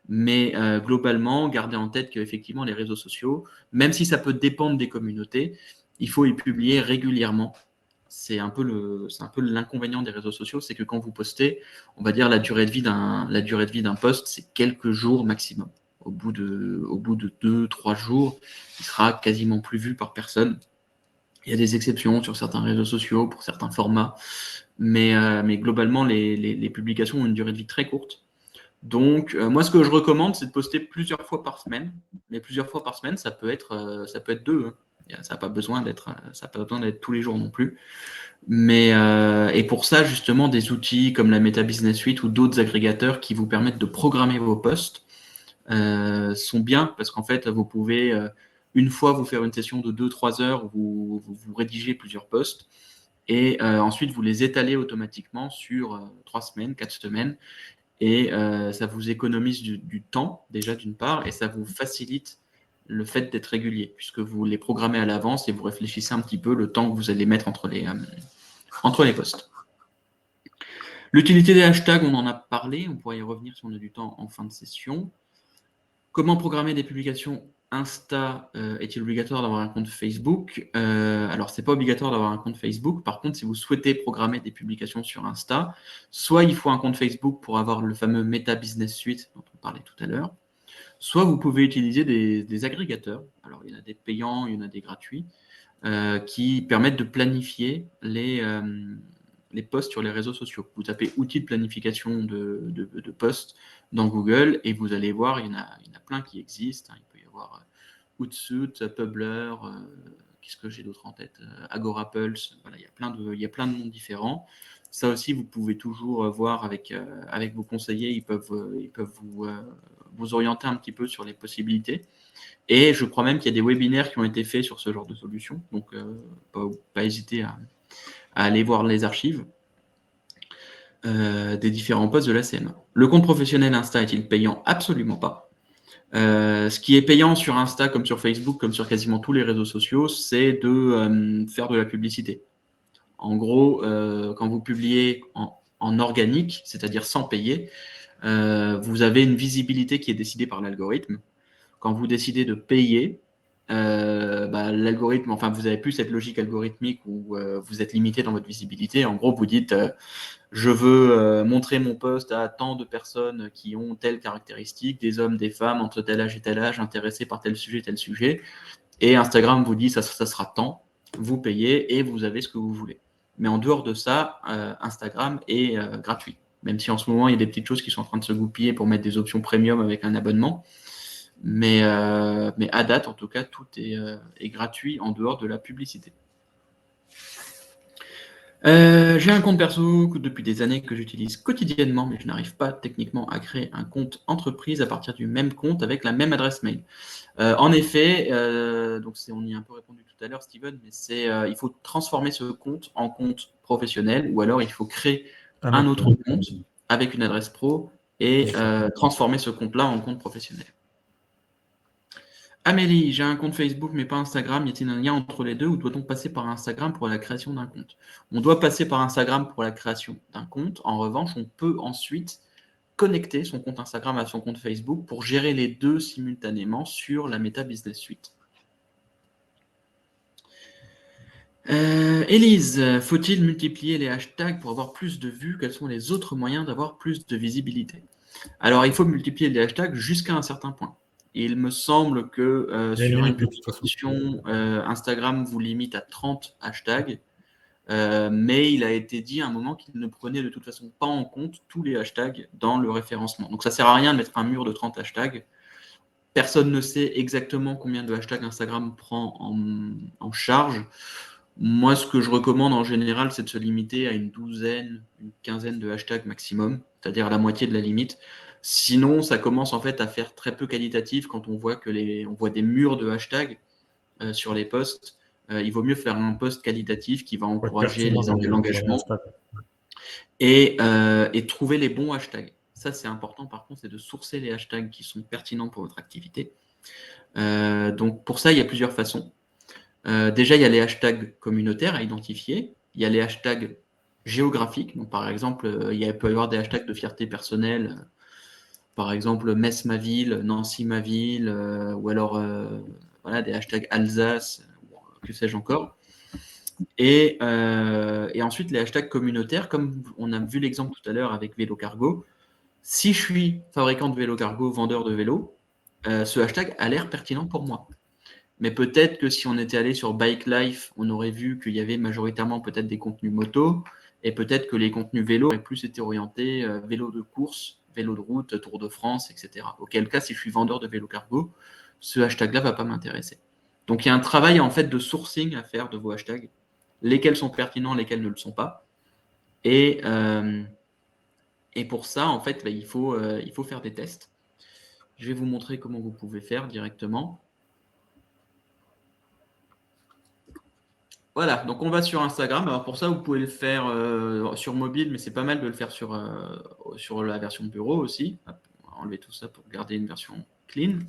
Mais globalement, gardez en tête qu'effectivement, les réseaux sociaux, même si ça peut dépendre des communautés, il faut y publier régulièrement. C'est un peu l'inconvénient des réseaux sociaux, c'est que quand vous postez, on va dire la durée de vie d'un post, c'est quelques jours maximum. Au bout de 2-3 jours, il sera quasiment plus vu par personne. Il y a des exceptions sur certains réseaux sociaux, pour certains formats, mais globalement, les publications ont une durée de vie très courte. Donc, moi, ce que je recommande, c'est de poster plusieurs fois par semaine. Mais plusieurs fois par semaine, ça peut être 2. Hein. Ça n'a pas besoin d'être tous les jours non plus. Mais, et pour ça, justement, des outils comme la Meta Business Suite ou d'autres agrégateurs qui vous permettent de programmer vos posts sont bien parce qu'en fait, vous pouvez une fois vous faire une session de 2-3 heures où vous rédigez plusieurs posts et ensuite vous les étalez automatiquement sur 3 semaines, 4 semaines et ça vous économise du temps déjà d'une part et ça vous facilite le fait d'être régulier puisque vous les programmez à l'avance et vous réfléchissez un petit peu le temps que vous allez mettre entre les posts. L'utilité des hashtags, on en a parlé, on pourra y revenir si on a du temps en fin de session. Comment programmer des publications Insta est-il obligatoire d'avoir un compte Facebook Alors, ce n'est pas obligatoire d'avoir un compte Facebook. Par contre, si vous souhaitez programmer des publications sur Insta, soit il faut un compte Facebook pour avoir le fameux Meta Business Suite dont on parlait tout à l'heure, soit vous pouvez utiliser des agrégateurs. Alors, il y en a des payants, il y en a des gratuits, qui permettent de planifier les posts sur les réseaux sociaux. Vous tapez outils de planification de posts dans Google et vous allez voir, il y en a plein qui existent. Il peut y avoir Hootsuite, Publer, qu'est-ce que j'ai d'autre en tête Agorapulse, voilà, il y a plein de noms différents. Ça aussi, vous pouvez toujours voir avec vos conseillers, ils peuvent vous orienter un petit peu sur les possibilités. Et je crois même qu'il y a des webinaires qui ont été faits sur ce genre de solution. Donc, pas hésiter à aller voir les archives des différents postes de la CMA. Le compte professionnel Insta est-il payant? Absolument pas. Ce qui est payant sur Insta, comme sur Facebook, comme sur quasiment tous les réseaux sociaux, c'est de faire de la publicité. En gros, quand vous publiez en organique, c'est-à-dire sans payer, vous avez une visibilité qui est décidée par l'algorithme. Quand vous décidez de payer, l'algorithme, enfin, vous avez plus cette logique algorithmique où vous êtes limité dans votre visibilité. En gros, vous dites je veux montrer mon post à tant de personnes qui ont telle caractéristique, des hommes, des femmes, entre tel âge et tel âge, intéressés par tel sujet. Et Instagram vous dit ça sera tant, vous payez et vous avez ce que vous voulez. Mais en dehors de ça, Instagram est gratuit. Même si en ce moment, il y a des petites choses qui sont en train de se goupiller pour mettre des options premium avec un abonnement. Mais à date, en tout cas, tout est gratuit en dehors de la publicité. J'ai un compte perso depuis des années que j'utilise quotidiennement, mais je n'arrive pas techniquement à créer un compte entreprise à partir du même compte avec la même adresse mail. En effet, donc on y a un peu répondu tout à l'heure, Steven, mais il faut transformer ce compte en compte professionnel ou alors il faut créer un autre compte avec une adresse pro et transformer ce compte-là en compte professionnel. Amélie, j'ai un compte Facebook mais pas Instagram. Y a-t-il un lien entre les deux ou doit-on passer par Instagram pour la création d'un compte? On doit passer par Instagram pour la création d'un compte. En revanche, on peut ensuite connecter son compte Instagram à son compte Facebook pour gérer les deux simultanément sur la Meta Business Suite. Élise, faut-il multiplier les hashtags pour avoir plus de vues? Quels sont les autres moyens d'avoir plus de visibilité? Alors, il faut multiplier les hashtags jusqu'à un certain point. Il me semble que sur une publication, Instagram vous limite à 30 hashtags, mais il a été dit à un moment qu'il ne prenait de toute façon pas en compte tous les hashtags dans le référencement. Donc ça ne sert à rien de mettre un mur de 30 hashtags. Personne ne sait exactement combien de hashtags Instagram prend en charge. Moi, ce que je recommande en général, c'est de se limiter à une quinzaine de hashtags maximum, c'est-à-dire à la moitié de la limite. Sinon, ça commence en fait à faire très peu qualitatif quand on voit on voit des murs de hashtags sur les posts. Il vaut mieux faire un post qualitatif qui va encourager l'engagement et trouver les bons hashtags. Ça, c'est important par contre, c'est de sourcer les hashtags qui sont pertinents pour votre activité. Donc pour ça, il y a plusieurs façons. Déjà, il y a les hashtags communautaires à identifier. Il y a les hashtags géographiques. Donc, par exemple, il peut y avoir des hashtags de fierté personnelle. Par exemple, Metz ma ville, Nancy ma ville, ou alors des hashtags Alsace, que sais-je encore. Et ensuite, les hashtags communautaires, comme on a vu l'exemple tout à l'heure avec Vélo Cargo. Si je suis fabricant de vélo cargo, vendeur de vélo, ce hashtag a l'air pertinent pour moi. Mais peut-être que si on était allé sur Bike Life, on aurait vu qu'il y avait majoritairement peut-être des contenus moto, et peut-être que les contenus vélo auraient plus été orientés vélo de course, vélo de route, Tour de France, etc. Auquel cas, si je suis vendeur de vélo cargo, ce hashtag-là ne va pas m'intéresser. Donc, il y a un travail en fait de sourcing à faire de vos hashtags, lesquels sont pertinents, lesquels ne le sont pas. Et pour ça, en fait, il faut faire des tests. Je vais vous montrer comment vous pouvez faire directement. Voilà, donc on va sur Instagram. Alors pour ça, vous pouvez le faire sur mobile, mais c'est pas mal de le faire sur la version bureau aussi. Hop, on va enlever tout ça pour garder une version clean.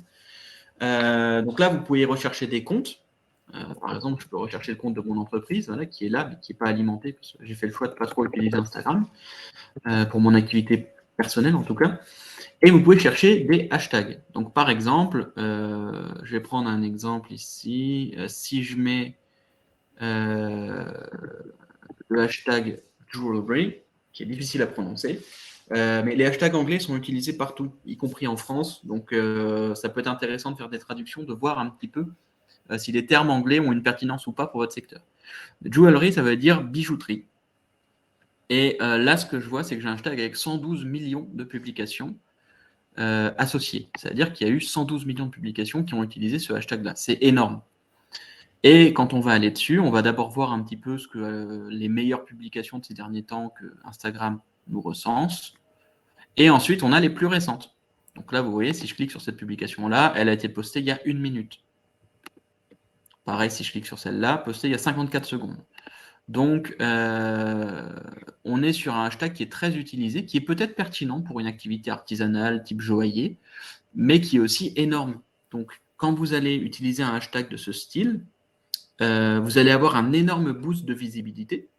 Donc là, vous pouvez rechercher des comptes. Par exemple, je peux rechercher le compte de mon entreprise, voilà, qui est là, mais qui n'est pas alimenté, parce que j'ai fait le choix de ne pas trop utiliser Instagram, pour mon activité personnelle en tout cas. Et vous pouvez chercher des hashtags. Donc par exemple, je vais prendre un exemple ici. Si je mets le hashtag jewelry, qui est difficile à prononcer, mais les hashtags anglais sont utilisés partout, y compris en France. Donc ça peut être intéressant de faire des traductions, de voir un petit peu si les termes anglais ont une pertinence ou pas pour votre secteur. Jewelry, ça veut dire bijouterie. Et là, ce que je vois, c'est que j'ai un hashtag avec 112 millions de publications associées. C'est-à-dire qu'il y a eu 112 millions de publications qui ont utilisé ce hashtag-là. C'est énorme. Et quand on va aller dessus, on va d'abord voir un petit peu ce que les meilleures publications de ces derniers temps que Instagram nous recense. Et ensuite, on a les plus récentes. Donc là, vous voyez, si je clique sur cette publication-là, elle a été postée il y a 1 minute. Pareil, si je clique sur celle-là, postée il y a 54 secondes. Donc, on est sur un hashtag qui est très utilisé, qui est peut-être pertinent pour une activité artisanale type joaillier, mais qui est aussi énorme. Donc, quand vous allez utiliser un hashtag de ce style, vous allez avoir un énorme boost de visibilité,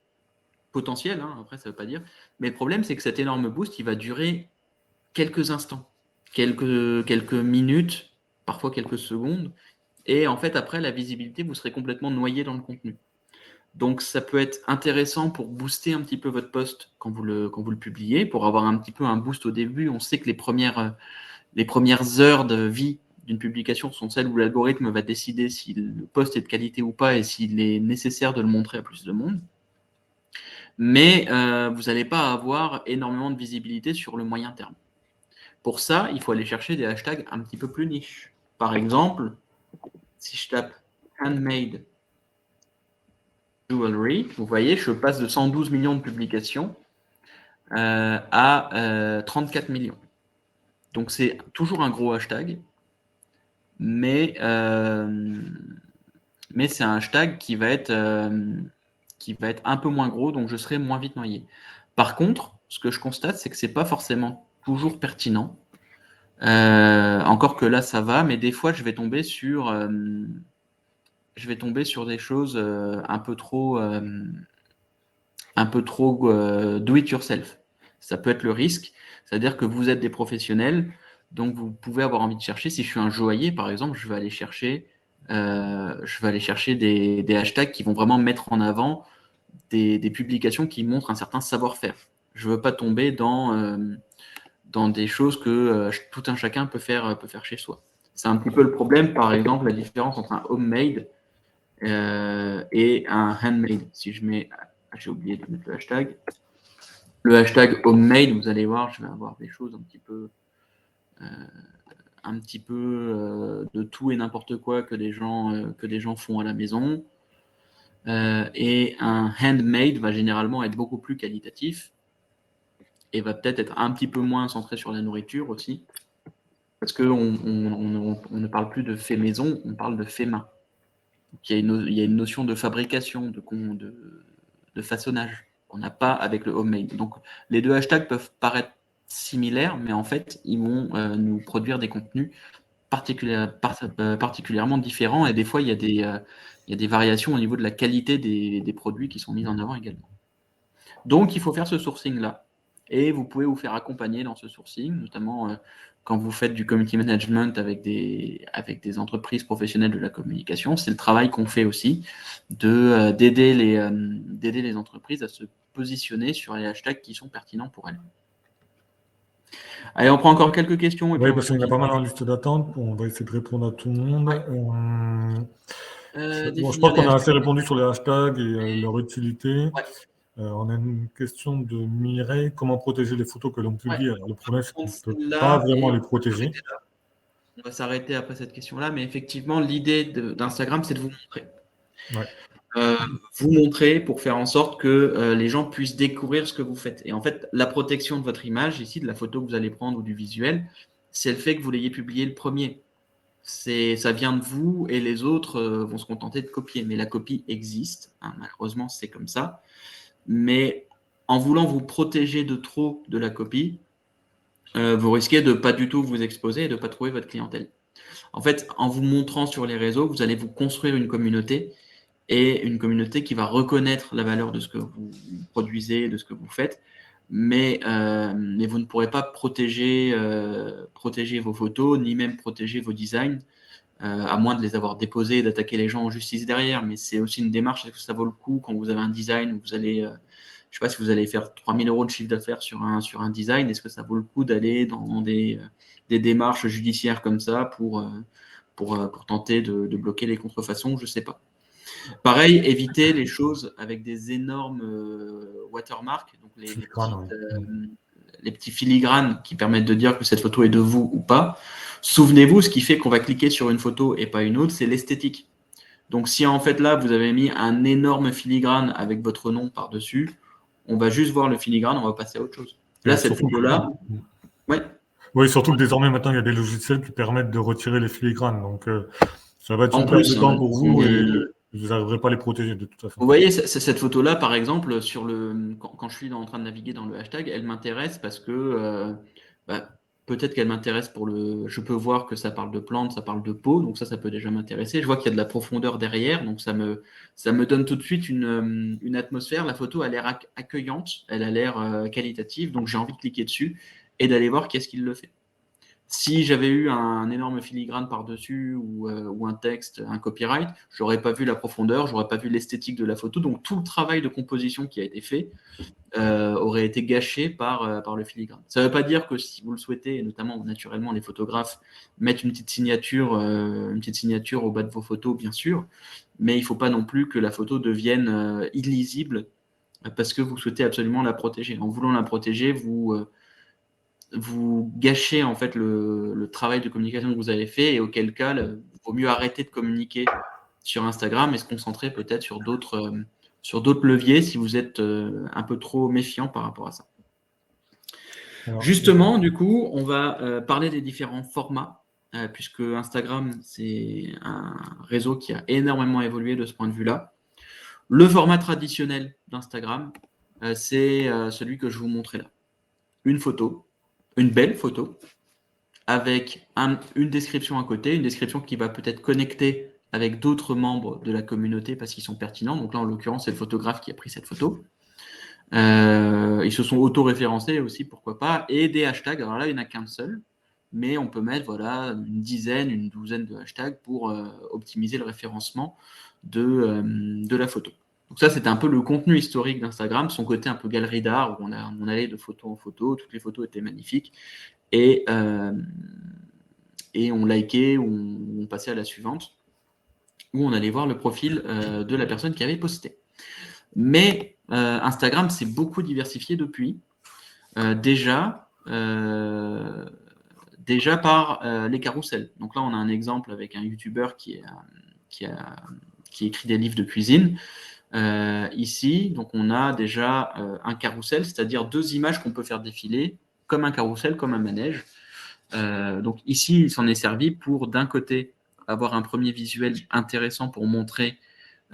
potentiel, hein, après ça ne veut pas dire, mais le problème c'est que cet énorme boost, il va durer quelques instants, quelques minutes, parfois quelques secondes, et en fait après la visibilité, vous serez complètement noyé dans le contenu. Donc ça peut être intéressant pour booster un petit peu votre post quand vous le publiez, pour avoir un petit peu un boost au début. On sait que les premières heures de vie d'une publication sont celles où l'algorithme va décider si le post est de qualité ou pas et s'il est nécessaire de le montrer à plus de monde. Mais vous n'allez pas avoir énormément de visibilité sur le moyen terme. Pour ça, il faut aller chercher des hashtags un petit peu plus niche. Par exemple, si je tape handmade jewelry, vous voyez, je passe de 112 millions de publications à 34 millions. Donc c'est toujours un gros hashtag, mais c'est un hashtag qui va être un peu moins gros, donc je serai moins vite noyé. Par contre, ce que je constate, c'est que c'est pas forcément toujours pertinent. Encore que là, ça va, mais des fois, je vais tomber sur des choses un peu trop do it yourself. Ça peut être le risque, c'est-à-dire que vous êtes des professionnels, donc vous pouvez avoir envie de chercher. Si je suis un joaillier, par exemple, je vais aller chercher des hashtags qui vont vraiment mettre en avant des publications qui montrent un certain savoir-faire. Je ne veux pas tomber dans des choses que tout un chacun peut faire chez soi. C'est un petit peu le problème, par exemple, la différence entre un homemade et un handmade. Si je mets, j'ai oublié de mettre le hashtag homemade, vous allez voir, je vais avoir des choses un petit peu de tout et n'importe quoi que des gens font à la maison. Et un handmade va généralement être beaucoup plus qualitatif et va peut-être être un petit peu moins centré sur la nourriture aussi, parce qu'on ne parle plus de fait maison, on parle de fait main. Donc, il y a une notion de fabrication, de façonnage qu'on n'a pas avec le homemade. Donc les deux hashtags peuvent paraître similaires, mais en fait, ils vont nous produire des contenus particulièrement différents, et des fois, il y a des variations au niveau de la qualité des produits qui sont mis en avant également. Donc, il faut faire ce sourcing-là. Et vous pouvez vous faire accompagner dans ce sourcing, notamment quand vous faites du community management avec des entreprises professionnelles de la communication. C'est le travail qu'on fait aussi, d'aider les entreprises à se positionner sur les hashtags qui sont pertinents pour elles. Allez, on prend encore quelques questions. Oui, parce qu'il y en a pas mal en liste d'attente. On va essayer de répondre à tout le monde. Ouais. Je pense qu'on a assez répondu sur les hashtags et leur utilité. Ouais. On a une question de Mireille. Comment protéger les photos que l'on publie? Alors, le problème, c'est qu'on ne peut pas Celle-là, vraiment et les protéger. on va s'arrêter après cette question-là, mais effectivement, l'idée d'Instagram, c'est de vous montrer. Ouais. Vous montrer pour faire en sorte que les gens puissent découvrir ce que vous faites. Et en fait, la protection de votre image, ici, de la photo que vous allez prendre ou du visuel, c'est le fait que vous l'ayez publié le premier. Ça vient de vous et les autres vont se contenter de copier. Mais la copie existe, hein, malheureusement, c'est comme ça. Mais en voulant vous protéger de trop de la copie, vous risquez de pas du tout vous exposer et de pas trouver votre clientèle. En fait, en vous montrant sur les réseaux, vous allez vous construire une communauté et une communauté qui va reconnaître la valeur de ce que vous produisez, de ce que vous faites, mais vous ne pourrez pas protéger vos photos, ni même protéger vos designs, à moins de les avoir déposés et d'attaquer les gens en justice derrière. Mais c'est aussi une démarche, est-ce que ça vaut le coup quand vous avez un design où vous allez, je ne sais pas si vous allez faire 3 000 € de chiffre d'affaires sur un design, est-ce que ça vaut le coup d'aller dans des démarches judiciaires comme ça pour tenter de bloquer les contrefaçons? Je ne sais pas. Pareil, éviter les choses avec des énormes watermarks, donc les petits filigranes qui permettent de dire que cette photo est de vous ou pas. Souvenez-vous, ce qui fait qu'on va cliquer sur une photo et pas une autre, c'est l'esthétique. Donc si en fait là, vous avez mis un énorme filigrane avec votre nom par-dessus, on va juste voir le filigrane, on va passer à autre chose. Là, cette photo-là, ouais. Oui, surtout que désormais, maintenant, il y a des logiciels qui permettent de retirer les filigranes. Donc, ça va être En une perte plus, de temps pour vous et mais vous n'arriverez pas à les protéger de toute façon. vous voyez, cette photo-là, par exemple, quand je suis en train de naviguer dans le hashtag, elle m'intéresse parce que peut-être qu'elle m'intéresse je peux voir que ça parle de plantes, ça parle de peau, donc ça peut déjà m'intéresser. Je vois qu'il y a de la profondeur derrière, donc ça me donne tout de suite une atmosphère. La photo a l'air accueillante, elle a l'air qualitative, donc j'ai envie de cliquer dessus et d'aller voir qu'est-ce qu'il le fait. Si j'avais eu un énorme filigrane par-dessus ou un texte, un copyright, j'aurais pas vu la profondeur, j'aurais pas vu l'esthétique de la photo. Donc tout le travail de composition qui a été fait aurait été gâché par le filigrane. Ça ne veut pas dire que si vous le souhaitez, et notamment naturellement les photographes mettent une petite signature au bas de vos photos, bien sûr, mais il ne faut pas non plus que la photo devienne illisible parce que vous souhaitez absolument la protéger. En voulant la protéger, vous gâchez en fait le travail de communication que vous avez fait, et auquel cas, il vaut mieux arrêter de communiquer sur Instagram et se concentrer peut-être sur d'autres leviers si vous êtes un peu trop méfiant par rapport à ça. Alors, justement, du coup, on va parler des différents formats, puisque Instagram, c'est un réseau qui a énormément évolué de ce point de vue-là. Le format traditionnel d'Instagram, c'est celui que je vous montrais là. Une photo, une belle photo, avec une description à côté, une description qui va peut-être connecter avec d'autres membres de la communauté parce qu'ils sont pertinents. Donc là, en l'occurrence, c'est le photographe qui a pris cette photo. Ils se sont auto-référencés aussi, pourquoi pas, et des hashtags. Alors là, il n'y en a qu'un seul, mais on peut mettre une dizaine, une douzaine de hashtags pour optimiser le référencement de la photo. Donc ça, c'était un peu le contenu historique d'Instagram, son côté un peu galerie d'art, où on allait de photo en photo, toutes les photos étaient magnifiques, et on likait ou on passait à la suivante, où on allait voir le profil de la personne qui avait posté. Mais Instagram s'est beaucoup diversifié depuis, déjà par les carousels. Donc là, on a un exemple avec un YouTuber qui écrit des livres de cuisine. Ici, donc on a déjà un carrousel, c'est-à-dire 2 images qu'on peut faire défiler, comme un carrousel, comme un manège. Donc ici, il s'en est servi pour, d'un côté, avoir un premier visuel intéressant pour montrer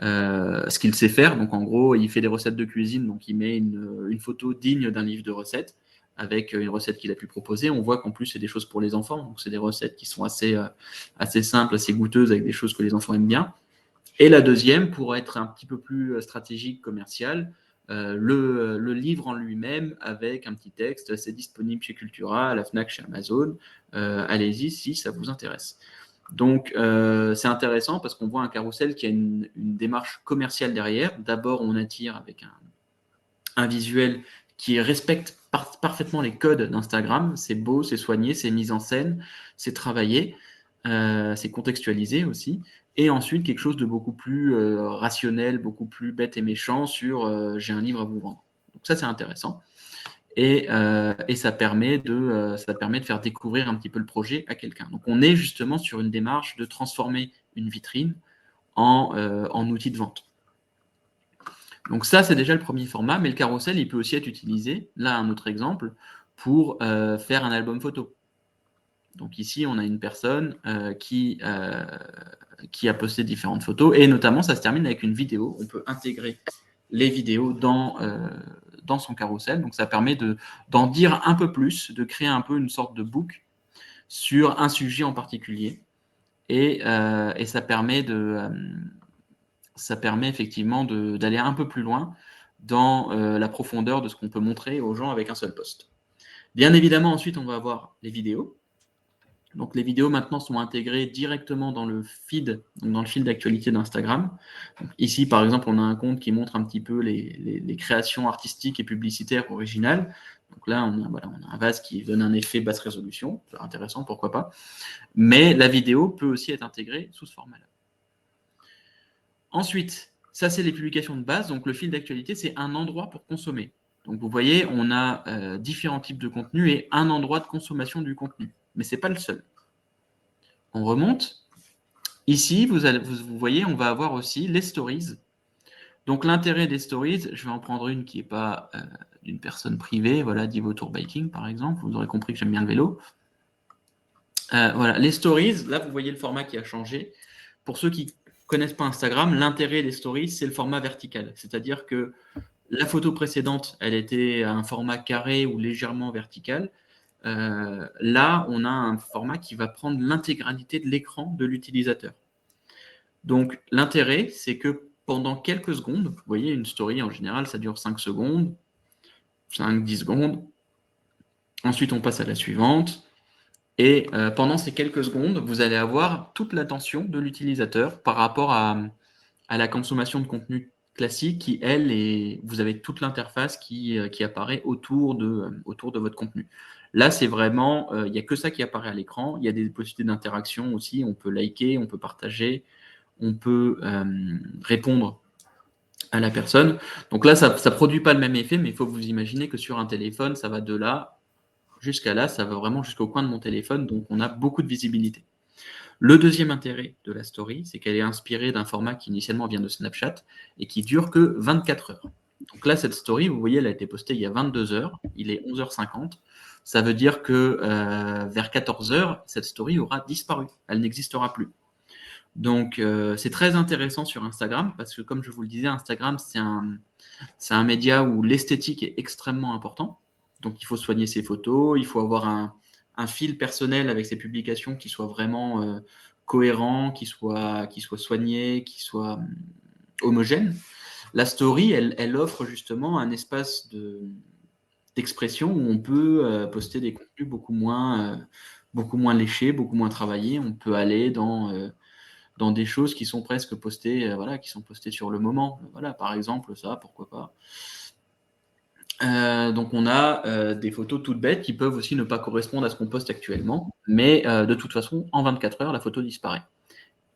ce qu'il sait faire. Donc en gros, il fait des recettes de cuisine, donc il met une photo digne d'un livre de recettes avec une recette qu'il a pu proposer. On voit qu'en plus, c'est des choses pour les enfants, donc c'est des recettes qui sont assez simples, assez goûteuses, avec des choses que les enfants aiment bien. Et la deuxième, pour être un petit peu plus stratégique, commercial, le livre en lui-même avec un petit texte, c'est disponible chez Cultura, à la Fnac, chez Amazon. Allez-y si ça vous intéresse. Donc, c'est intéressant parce qu'on voit un carrousel qui a une démarche commerciale derrière. D'abord, on attire avec un visuel qui respecte parfaitement les codes d'Instagram. C'est beau, c'est soigné, c'est mis en scène, c'est travaillé. c'est contextualisé aussi. Et ensuite, quelque chose de beaucoup plus rationnel, beaucoup plus bête et méchant sur j'ai un livre à vous vendre. Donc ça, c'est intéressant. Et ça permet de faire découvrir un petit peu le projet à quelqu'un. Donc on est justement sur une démarche de transformer une vitrine en outil de vente. Donc ça, c'est déjà le premier format, mais le carrousel, il peut aussi être utilisé, là un autre exemple, pour faire un album photo. Donc ici, on a une personne qui a posté différentes photos, et notamment, ça se termine avec une vidéo. On peut intégrer les vidéos dans son carrousel, donc ça permet d'en dire un peu plus, de créer un peu une sorte de book sur un sujet en particulier, et ça permet effectivement d'aller un peu plus loin dans la profondeur de ce qu'on peut montrer aux gens avec un seul post. Bien évidemment, ensuite, on va avoir les vidéos. Donc, les vidéos maintenant sont intégrées directement dans le feed, donc dans le fil d'actualité d'Instagram. Ici, par exemple, on a un compte qui montre un petit peu les créations artistiques et publicitaires originales. Donc là, on a un vase qui donne un effet basse résolution. C'est intéressant, pourquoi pas. Mais la vidéo peut aussi être intégrée sous ce format-là. Ensuite, ça, c'est les publications de base. Donc, le fil d'actualité, c'est un endroit pour consommer. Donc, vous voyez, on a différents types de contenus et un endroit de consommation du contenu. Mais ce n'est pas le seul. On remonte. Ici, vous voyez, on va avoir aussi les stories. Donc, l'intérêt des stories, je vais en prendre une qui n'est pas d'une personne privée, voilà, Divo Tour Biking, par exemple. Vous aurez compris que j'aime bien le vélo. Voilà, les stories, là, vous voyez le format qui a changé. Pour ceux qui connaissent pas Instagram, l'intérêt des stories, c'est le format vertical. C'est-à-dire que la photo précédente, elle était à un format carré ou légèrement vertical. Là, on a un format qui va prendre l'intégralité de l'écran de l'utilisateur. Donc, l'intérêt, c'est que pendant quelques secondes, vous voyez, une story, en général, ça dure 5 secondes, 5-10 secondes. Ensuite, on passe à la suivante. Et pendant ces quelques secondes, vous allez avoir toute l'attention de l'utilisateur par rapport à la consommation de contenu classique qui, elle, vous avez toute l'interface qui apparaît autour de votre contenu. Là, c'est vraiment, il n'y a que ça qui apparaît à l'écran. Il y a des possibilités d'interaction aussi. On peut liker, on peut partager, on peut répondre à la personne. Donc là, ça ne produit pas le même effet, mais il faut que vous imaginez que sur un téléphone, ça va de là jusqu'à là, ça va vraiment jusqu'au coin de mon téléphone, donc on a beaucoup de visibilité. Le deuxième intérêt de la story, c'est qu'elle est inspirée d'un format qui initialement vient de Snapchat et qui dure que 24 heures. Donc là, cette story, vous voyez, elle a été postée il y a 22 heures, il est 11h50. Ça veut dire que vers 14 heures, cette story aura disparu, elle n'existera plus. Donc c'est très intéressant sur Instagram parce que, comme je vous le disais, Instagram, c'est un média où l'esthétique est extrêmement important. Donc, il faut soigner ses photos, il faut avoir un fil personnel avec ses publications qui soit vraiment cohérent, qui soit soigné, qui soit homogène. La story, elle offre justement un espace d'expression où on peut poster des contenus beaucoup moins léchés, beaucoup moins travaillés. On peut aller dans des choses qui sont presque postées, qui sont postées sur le moment. Voilà, par exemple, ça, pourquoi pas. Donc on a des photos toutes bêtes qui peuvent aussi ne pas correspondre à ce qu'on poste actuellement, mais de toute façon, en 24 heures, la photo disparaît.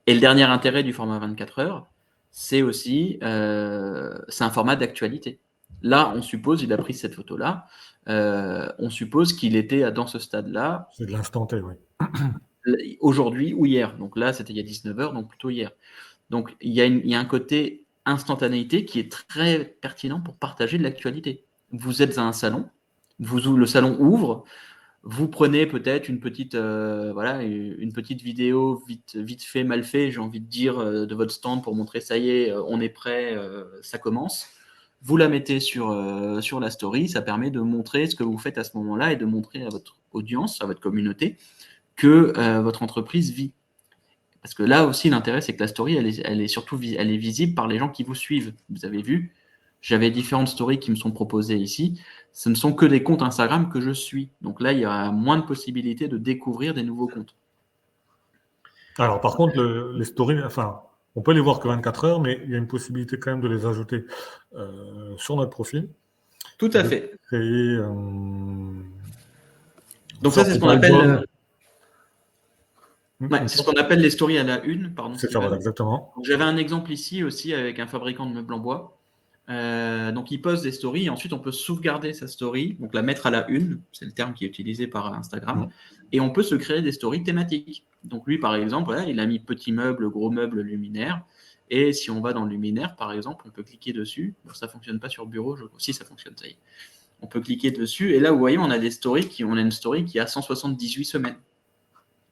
Et le dernier intérêt du format 24 heures, c'est aussi, c'est un format d'actualité. Là, on suppose, il a pris cette photo-là, on suppose qu'il était dans ce stade-là. C'est de l'instant T, oui. Aujourd'hui ou hier. Donc là, c'était il y a 19 heures, donc plutôt hier. Donc il y a un côté instantanéité qui est très pertinent pour partager de l'actualité. Vous êtes à un salon, le salon ouvre, vous prenez peut-être une petite vidéo vite fait, mal fait, j'ai envie de dire, de votre stand pour montrer ça y est, on est prêt, ça commence. Vous la mettez sur la story, ça permet de montrer ce que vous faites à ce moment-là et de montrer à votre audience, à votre communauté, que votre entreprise vit. Parce que là aussi, l'intérêt, c'est que la story, elle est visible par les gens qui vous suivent. Vous avez vu, j'avais différentes stories qui me sont proposées ici. Ce ne sont que des comptes Instagram que je suis. Donc là, il y a moins de possibilités de découvrir des nouveaux comptes. Alors, par contre, les stories, on peut les voir que 24 heures, mais il y a une possibilité quand même de les ajouter sur notre profil. Tout à fait. Créer donc ça, c'est ce qu'on appelle... Ouais, c'est ce qu'on appelle les stories à la une, pardon C'est ça, voilà, Steven. exactement. Donc, j'avais un exemple ici aussi avec un fabricant de meubles en bois. Donc il poste des stories et ensuite on peut sauvegarder sa story, donc la mettre à la une, c'est le terme qui est utilisé par Instagram, et on peut se créer des stories thématiques. Donc lui par exemple, voilà, il a mis petit meuble, gros meuble, luminaire, et si on va dans le luminaire par exemple, on peut cliquer dessus. Bon, ça fonctionne pas sur bureau, si ça fonctionne, ça y est. On peut cliquer dessus et là vous voyez on a des stories on a une story qui a 178 semaines.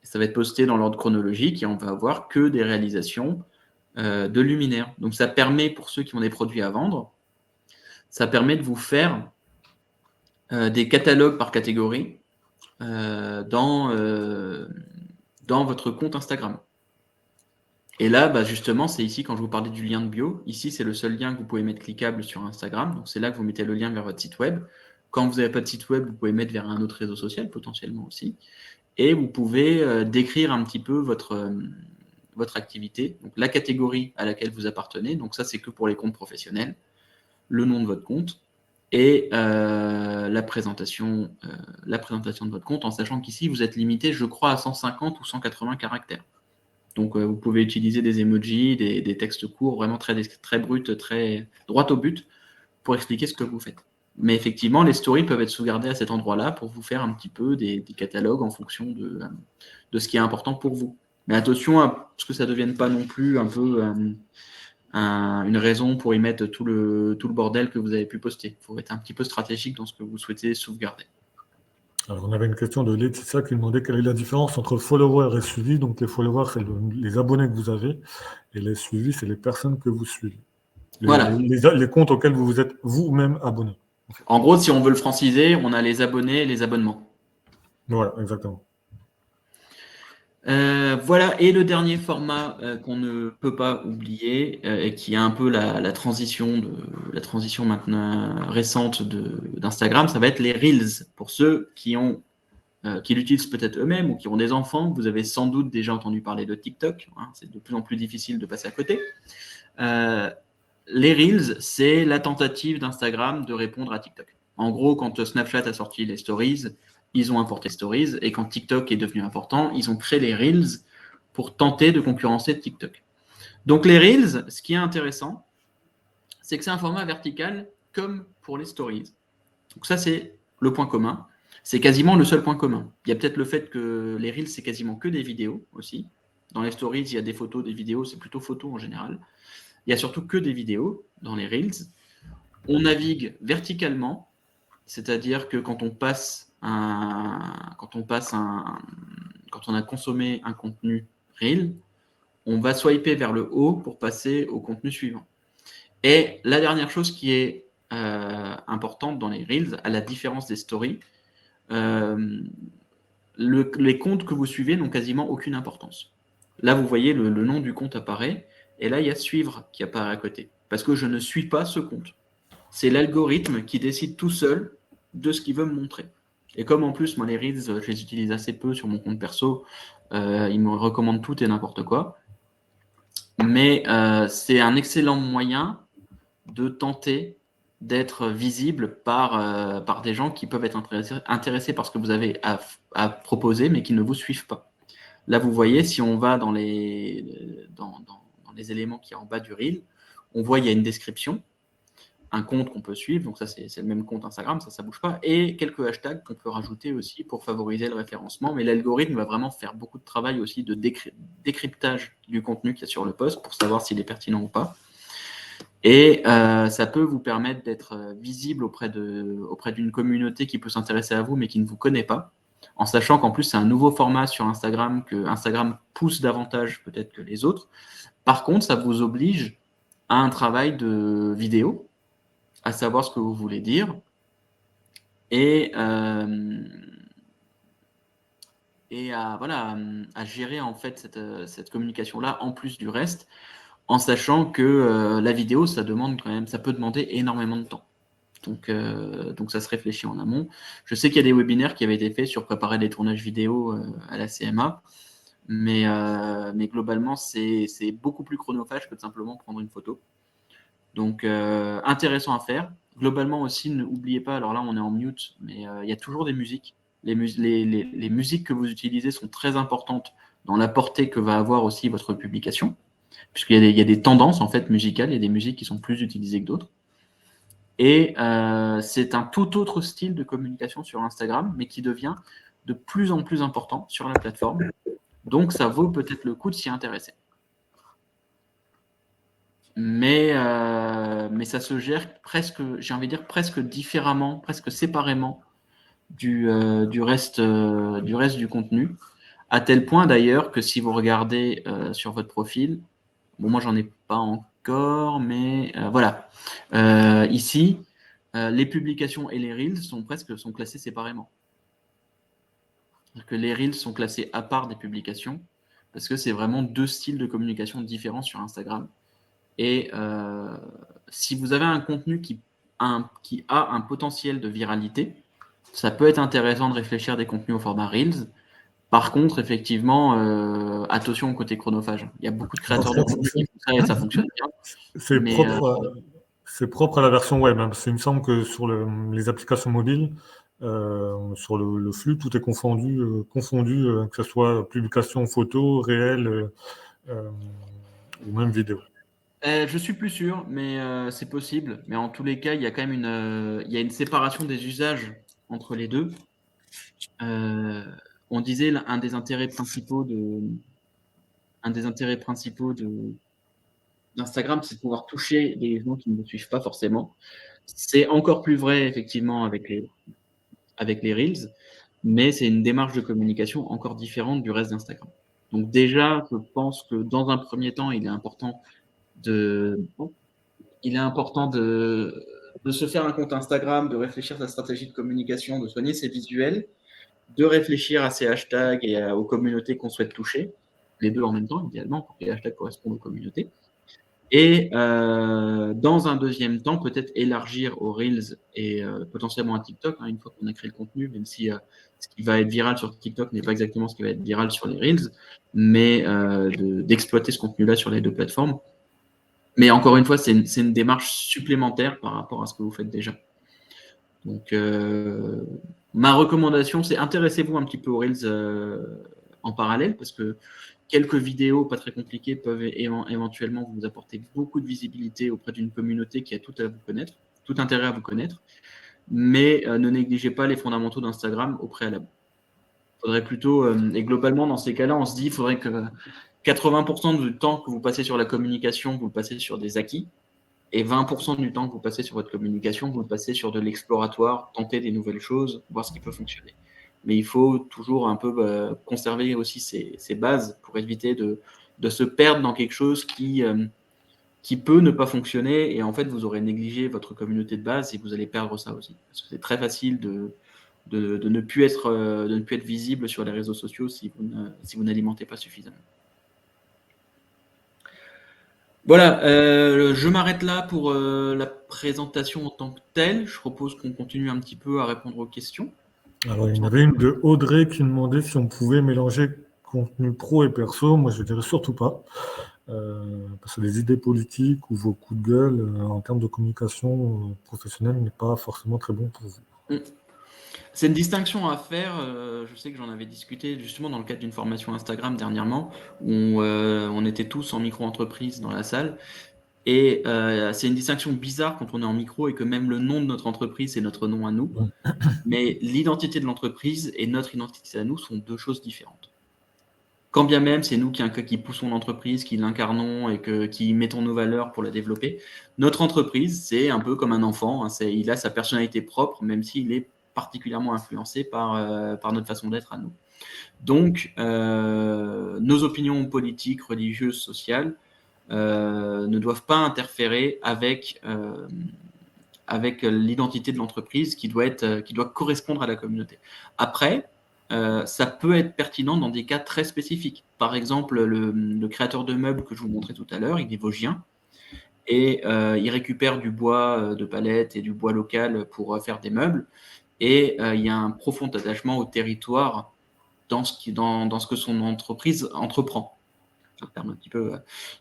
Ça va être posté dans l'ordre chronologique et on va avoir que des réalisations de luminaires. Donc ça permet pour ceux qui ont des produits à vendre, ça permet de vous faire des catalogues par catégorie dans votre compte Instagram. Et là, bah justement, c'est ici quand je vous parlais du lien de bio. Ici, c'est le seul lien que vous pouvez mettre cliquable sur Instagram. Donc c'est là que vous mettez le lien vers votre site web. Quand vous n'avez pas de site web, vous pouvez mettre vers un autre réseau social potentiellement aussi. Et vous pouvez décrire un petit peu votre activité, donc la catégorie à laquelle vous appartenez. Donc ça, c'est que pour les comptes professionnels. Le nom de votre compte et la présentation de votre compte, en sachant qu'ici, vous êtes limité, je crois, à 150 ou 180 caractères. Donc, vous pouvez utiliser des emojis, des textes courts, vraiment très bruts, très droit au but, pour expliquer ce que vous faites. Mais effectivement, les stories peuvent être sauvegardées à cet endroit-là pour vous faire un petit peu des catalogues en fonction de ce qui est important pour vous. Mais attention à ce que ça ne devienne pas non plus un peu une raison pour y mettre tout le bordel que vous avez pu poster. Il faut être un petit peu stratégique dans ce que vous souhaitez sauvegarder. Alors, on avait une question de Laetitia qui demandait quelle est la différence entre followers et suivis. Donc, les followers, c'est les abonnés que vous avez, et les suivis, c'est les personnes que vous suivez. Voilà. Les comptes auxquels vous vous êtes vous-même abonné. En gros, si on veut le franciser, on a les abonnés et les abonnements. Voilà, exactement. Voilà, et le dernier format qu'on ne peut pas oublier et qui est un peu la transition maintenant récente d'Instagram, ça va être les Reels. Pour ceux qui l'utilisent peut-être eux-mêmes ou qui ont des enfants, vous avez sans doute déjà entendu parler de TikTok. Hein, c'est de plus en plus difficile de passer à côté. Les Reels, c'est la tentative d'Instagram de répondre à TikTok. En gros, quand Snapchat a sorti les Stories, ils ont importé Stories, et quand TikTok est devenu important, ils ont créé les Reels pour tenter de concurrencer TikTok. Donc les Reels, ce qui est intéressant, c'est que c'est un format vertical comme pour les Stories. Donc ça, c'est le point commun. C'est quasiment le seul point commun. Il y a peut-être le fait que les Reels, c'est quasiment que des vidéos aussi. Dans les Stories, il y a des photos, des vidéos, c'est plutôt photos en général. Il y a surtout que des vidéos dans les Reels. On navigue verticalement, c'est-à-dire que quand on a consommé un contenu Reel, on va swiper vers le haut pour passer au contenu suivant. Et la dernière chose qui est importante dans les Reels, à la différence des stories, les comptes que vous suivez n'ont quasiment aucune importance. Là, vous voyez, le nom du compte apparaît, et là, il y a suivre qui apparaît à côté, parce que je ne suis pas ce compte. C'est l'algorithme qui décide tout seul de ce qu'il veut me montrer. Et comme en plus, moi, les Reels, je les utilise assez peu sur mon compte perso, ils me recommandent tout et n'importe quoi. Mais c'est un excellent moyen de tenter d'être visible par des gens qui peuvent être intéressés par ce que vous avez à proposer, mais qui ne vous suivent pas. Là, vous voyez, si on va dans les éléments qui sont en bas du reel, on voit il y a une description, un compte qu'on peut suivre, donc ça c'est le même compte Instagram, ça bouge pas, et quelques hashtags qu'on peut rajouter aussi pour favoriser le référencement, mais l'algorithme va vraiment faire beaucoup de travail aussi de décryptage du contenu qu'il y a sur le post pour savoir s'il est pertinent ou pas. Et ça peut vous permettre d'être visible auprès d'une communauté qui peut s'intéresser à vous mais qui ne vous connaît pas, en sachant qu'en plus c'est un nouveau format sur Instagram, que Instagram pousse davantage peut-être que les autres. Par contre, ça vous oblige à un travail de vidéo, à savoir ce que vous voulez dire, et à gérer en fait cette communication-là en plus du reste, en sachant que la vidéo, ça peut demander énormément de temps. Donc ça se réfléchit en amont. Je sais qu'il y a des webinaires qui avaient été faits sur préparer des tournages vidéo à la CMA, mais globalement, c'est beaucoup plus chronophage que de simplement prendre une photo. Donc intéressant à faire. Globalement aussi, n'oubliez pas, alors là on est en mute, mais il y a toujours des musiques. Les musiques que vous utilisez sont très importantes dans la portée que va avoir aussi votre publication, puisqu'il y a des tendances en fait musicales, il y a des musiques qui sont plus utilisées que d'autres. Et c'est un tout autre style de communication sur Instagram, mais qui devient de plus en plus important sur la plateforme. Donc, ça vaut peut-être le coup de s'y intéresser. Mais ça se gère presque, j'ai envie de dire, presque différemment, presque séparément du reste du contenu. À tel point d'ailleurs que si vous regardez sur votre profil, bon, moi j'en ai pas encore, mais voilà. Ici, les publications et les Reels sont classés séparément. C'est-à-dire que les Reels sont classés à part des publications, parce que c'est vraiment deux styles de communication différents sur Instagram. Et si vous avez un contenu qui a un potentiel de viralité, ça peut être intéressant de réfléchir à des contenus au format Reels. Par contre, effectivement, attention au côté chronophage. Il y a beaucoup de créateurs de contenu qui font ça et ça fonctionne bien. C'est propre à la version web, hein, parce qu'il me semble que sur les applications mobiles, sur le flux, tout est confondu, que ce soit publication photo, réel ou même vidéo. Je suis plus sûr, mais c'est possible. Mais en tous les cas, il y a quand même une séparation des usages entre les deux. On disait un des intérêts principaux d'Instagram, c'est de pouvoir toucher les gens qui ne le suivent pas forcément. C'est encore plus vrai effectivement avec les Reels, mais c'est une démarche de communication encore différente du reste d'Instagram. Donc déjà, je pense que dans un premier temps, il est important de se faire un compte Instagram, de réfléchir à sa stratégie de communication, de soigner ses visuels, de réfléchir à ses hashtags et aux communautés qu'on souhaite toucher, les deux en même temps, idéalement, pour que les hashtags correspondent aux communautés. Et dans un deuxième temps, peut-être élargir aux Reels et potentiellement à TikTok, hein, une fois qu'on a créé le contenu, même si ce qui va être viral sur TikTok n'est pas exactement ce qui va être viral sur les Reels, mais d'exploiter ce contenu-là sur les deux plateformes. Mais encore une fois, c'est une démarche supplémentaire par rapport à ce que vous faites déjà. Donc, ma recommandation, c'est intéressez-vous un petit peu aux Reels en parallèle, parce que quelques vidéos pas très compliquées peuvent éventuellement vous apporter beaucoup de visibilité auprès d'une communauté qui a tout intérêt à vous connaître. Mais ne négligez pas les fondamentaux d'Instagram au préalable. Faudrait plutôt, et globalement, dans ces cas-là, on se dit il faudrait que 80% du temps que vous passez sur la communication, vous le passez sur des acquis, et 20% du temps que vous passez sur votre communication, vous le passez sur de l'exploratoire, tenter des nouvelles choses, voir ce qui peut fonctionner. Mais il faut toujours un peu conserver aussi ces bases pour éviter de se perdre dans quelque chose qui peut ne pas fonctionner, et en fait, vous aurez négligé votre communauté de base et vous allez perdre ça aussi. Parce que c'est très facile de ne plus être visible sur les réseaux sociaux si vous n'alimentez pas suffisamment. Voilà, je m'arrête là pour la présentation en tant que telle. Je propose qu'on continue un petit peu à répondre aux questions. Alors, il y en avait une de Audrey qui demandait si on pouvait mélanger contenu pro et perso. Moi, je dirais surtout pas. Parce que les idées politiques ou vos coups de gueule en termes de communication professionnelle n'est pas forcément très bon pour vous. C'est une distinction à faire. Je sais que j'en avais discuté justement dans le cadre d'une formation Instagram dernièrement, où on était tous en micro-entreprise dans la salle. Et c'est une distinction bizarre quand on est en micro et que même le nom de notre entreprise, c'est notre nom à nous. Mais l'identité de l'entreprise et notre identité à nous sont deux choses différentes. Quand bien même c'est nous qui poussons l'entreprise, qui l'incarnons et qui mettons nos valeurs pour la développer, notre entreprise, c'est un peu comme un enfant. Hein, il a sa personnalité propre, même s'il est particulièrement influencé par notre façon d'être à nous. Donc, nos opinions politiques, religieuses, sociales ne doivent pas interférer avec l'identité de l'entreprise qui doit correspondre à la communauté. Après, ça peut être pertinent dans des cas très spécifiques. Par exemple, le créateur de meubles que je vous montrais tout à l'heure, il est vosgien et il récupère du bois de palette et du bois local pour faire des meubles. Et il y a un profond attachement au territoire dans ce que son entreprise entreprend. Un petit peu.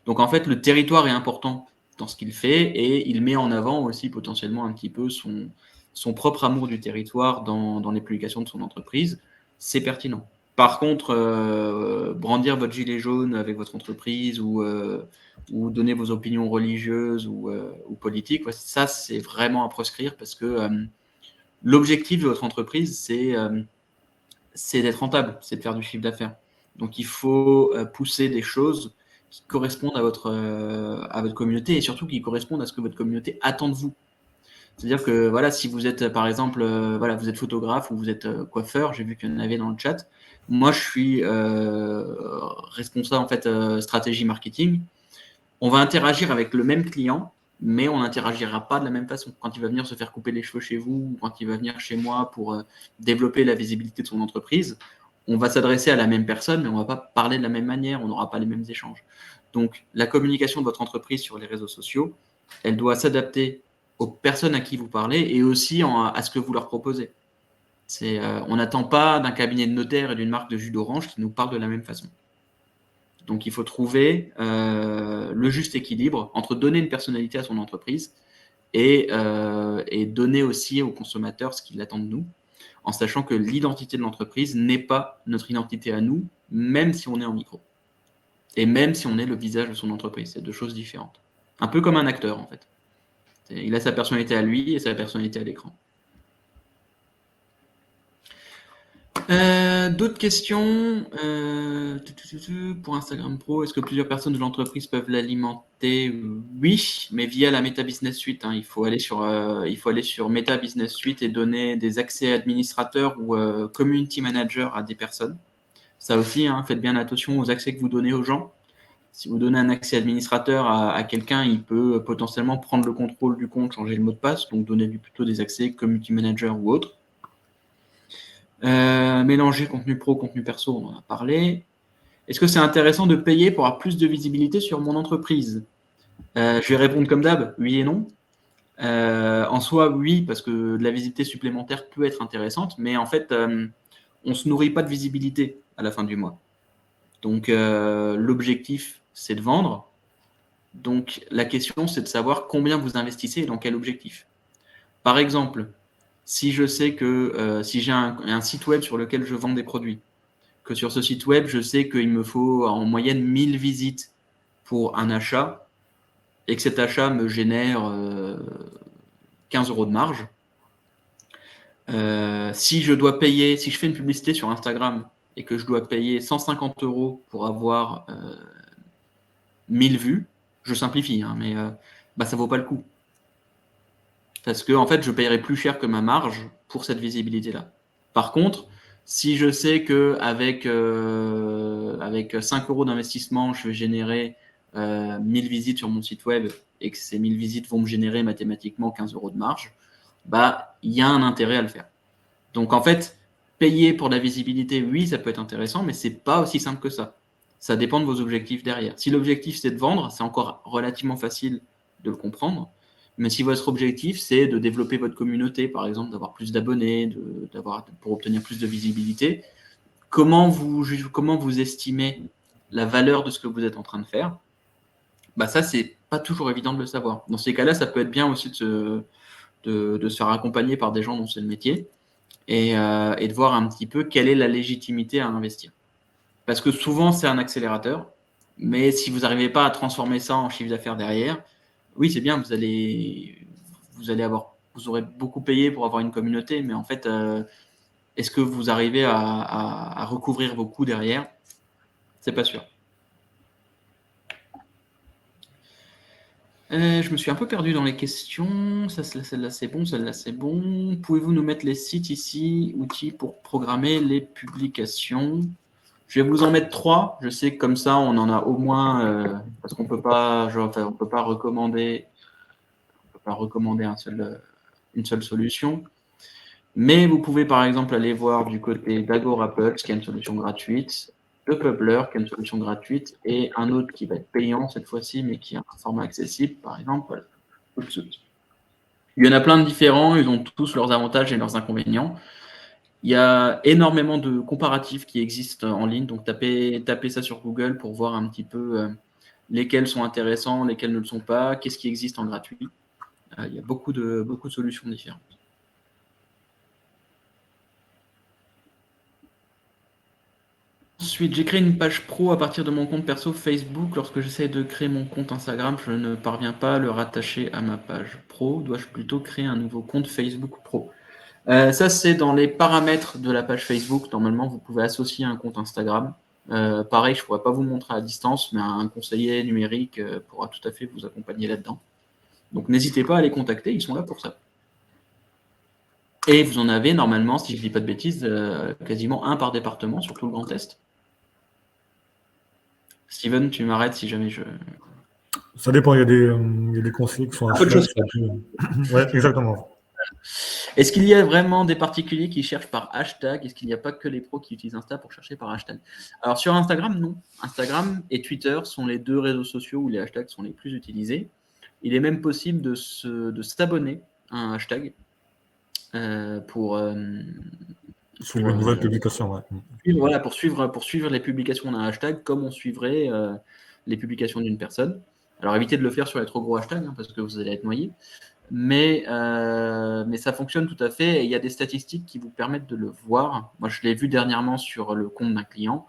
Donc en fait, le territoire est important dans ce qu'il fait et il met en avant aussi potentiellement un petit peu son propre amour du territoire dans les publications de son entreprise. C'est pertinent. Par contre, brandir votre gilet jaune avec votre entreprise ou donner vos opinions religieuses ou politiques, ça, c'est vraiment à proscrire parce que l'objectif de votre entreprise, c'est d'être rentable, c'est de faire du chiffre d'affaires. Donc, il faut pousser des choses qui correspondent à votre communauté et surtout qui correspondent à ce que votre communauté attend de vous. C'est-à-dire que voilà, si vous êtes par exemple, vous êtes photographe ou vous êtes coiffeur, j'ai vu qu'il y en avait dans le chat. Moi, je suis responsable en fait stratégie marketing. On va interagir avec le même client, mais on n'interagira pas de la même façon. Quand il va venir se faire couper les cheveux chez vous, ou quand il va venir chez moi pour développer la visibilité de son entreprise, on va s'adresser à la même personne, mais on ne va pas parler de la même manière, on n'aura pas les mêmes échanges. Donc, la communication de votre entreprise sur les réseaux sociaux, elle doit s'adapter aux personnes à qui vous parlez et aussi à ce que vous leur proposez. On n'attend pas d'un cabinet de notaire et d'une marque de jus d'orange qui nous parlent de la même façon. Donc, il faut trouver le juste équilibre entre donner une personnalité à son entreprise et donner aussi aux consommateurs ce qu'ils attendent de nous, en sachant que l'identité de l'entreprise n'est pas notre identité à nous, même si on est en micro. Et même si on est le visage de son entreprise. C'est deux choses différentes. Un peu comme un acteur, en fait. Il a sa personnalité à lui et sa personnalité à l'écran. D'autres questions pour Instagram Pro, est-ce que plusieurs personnes de l'entreprise peuvent l'alimenter? Oui, mais via la Meta Business Suite. Il faut aller sur Meta Business Suite et donner des accès administrateurs ou community manager à des personnes. Ça aussi, faites bien attention aux accès que vous donnez aux gens. Si vous donnez un accès administrateur à quelqu'un, il peut potentiellement prendre le contrôle du compte, changer le mot de passe, donc donnez-lui plutôt des accès community manager ou autre. Mélanger contenu pro, contenu perso, on en a parlé. Est-ce que c'est intéressant de payer pour avoir plus de visibilité sur mon entreprise? Je vais répondre comme d'hab, oui et non. En soi, oui, parce que de la visibilité supplémentaire peut être intéressante, mais en fait, on ne se nourrit pas de visibilité à la fin du mois. Donc, l'objectif, c'est de vendre. Donc, la question, c'est de savoir combien vous investissez et dans quel objectif. Par exemple, si je sais que si j'ai un site web sur lequel je vends des produits, que sur ce site web, je sais qu'il me faut en moyenne 1000 visites pour un achat et que cet achat me génère 15 € de marge. Si je dois payer, si je fais une publicité sur Instagram et que je dois payer 150 € pour avoir 1000 vues, je simplifie, mais ça vaut pas le coup. Parce que en fait, je paierai plus cher que ma marge pour cette visibilité-là. Par contre, si je sais qu'avec 5 € d'investissement, je vais générer 1000 visites sur mon site web et que ces 1000 visites vont me générer mathématiquement 15 € de marge, il y a un intérêt à le faire. Donc en fait, payer pour la visibilité, oui, ça peut être intéressant, mais c'est pas aussi simple que ça. Ça dépend de vos objectifs derrière. Si l'objectif c'est de vendre, c'est encore relativement facile de le comprendre. Mais si votre objectif c'est de développer votre communauté, par exemple, d'avoir plus d'abonnés, pour obtenir plus de visibilité, comment vous estimez la valeur de ce que vous êtes en train de faire? Ça, c'est pas toujours évident de le savoir. Dans ces cas-là, ça peut être bien aussi de se faire accompagner par des gens dont c'est le métier et de voir un petit peu quelle est la légitimité à investir. Parce que souvent, c'est un accélérateur, mais si vous n'arrivez pas à transformer ça en chiffre d'affaires derrière, oui, c'est bien, vous aurez beaucoup payé pour avoir une communauté, mais en fait, est-ce que vous arrivez à recouvrir vos coûts derrière? C'est pas sûr. Je me suis un peu perdu dans les questions. Celle-là, c'est bon. Celle-là, c'est bon. Pouvez-vous nous mettre les sites ici, outils pour programmer les publications? Je vais vous en mettre 3. Je sais que comme ça, on en a au moins, parce qu'on peut pas, on peut pas recommander une seule solution. Mais vous pouvez par exemple aller voir du côté d'Agorapulse, qui est une solution gratuite, de Publer, qui est une solution gratuite, et un autre qui va être payant cette fois-ci, mais qui a un format accessible, par exemple. Voilà. Il y en a plein de différents, ils ont tous leurs avantages et leurs inconvénients. Il y a énormément de comparatifs qui existent en ligne, donc tapez ça sur Google pour voir un petit peu lesquels sont intéressants, lesquels ne le sont pas, qu'est-ce qui existe en gratuit. Il y a beaucoup de solutions différentes. Ensuite, j'ai créé une page pro à partir de mon compte perso Facebook. Lorsque j'essaie de créer mon compte Instagram, je ne parviens pas à le rattacher à ma page pro. Dois-je plutôt créer un nouveau compte Facebook pro? Ça, c'est dans les paramètres de la page Facebook. Normalement, vous pouvez associer un compte Instagram. Pareil, je ne pourrais pas vous montrer à distance, mais un conseiller numérique pourra tout à fait vous accompagner là-dedans. Donc, n'hésitez pas à les contacter, ils sont là pour ça. Et vous en avez normalement, si je ne dis pas de bêtises, quasiment un par département sur tout le Grand Est. Steven, tu m'arrêtes si jamais je... Ça dépend, il y a des conseillers qui sont Un peu de choses. Ouais, exactement. Est-ce qu'il y a vraiment des particuliers qui cherchent par hashtag? Est-ce qu'il n'y a pas que les pros qui utilisent Insta pour chercher par hashtag? Alors sur Instagram, non. Instagram et Twitter sont les deux réseaux sociaux où les hashtags sont les plus utilisés. Il est même possible de s'abonner à un hashtag pour Suivre une nouvelle publication, ouais. Voilà, pour suivre les publications d'un hashtag comme on suivrait les publications d'une personne. Alors évitez de le faire sur les trop gros hashtags hein, parce que vous allez être noyé. Mais ça fonctionne tout à fait et il y a des statistiques qui vous permettent de le voir. Moi, je l'ai vu dernièrement sur le compte d'un client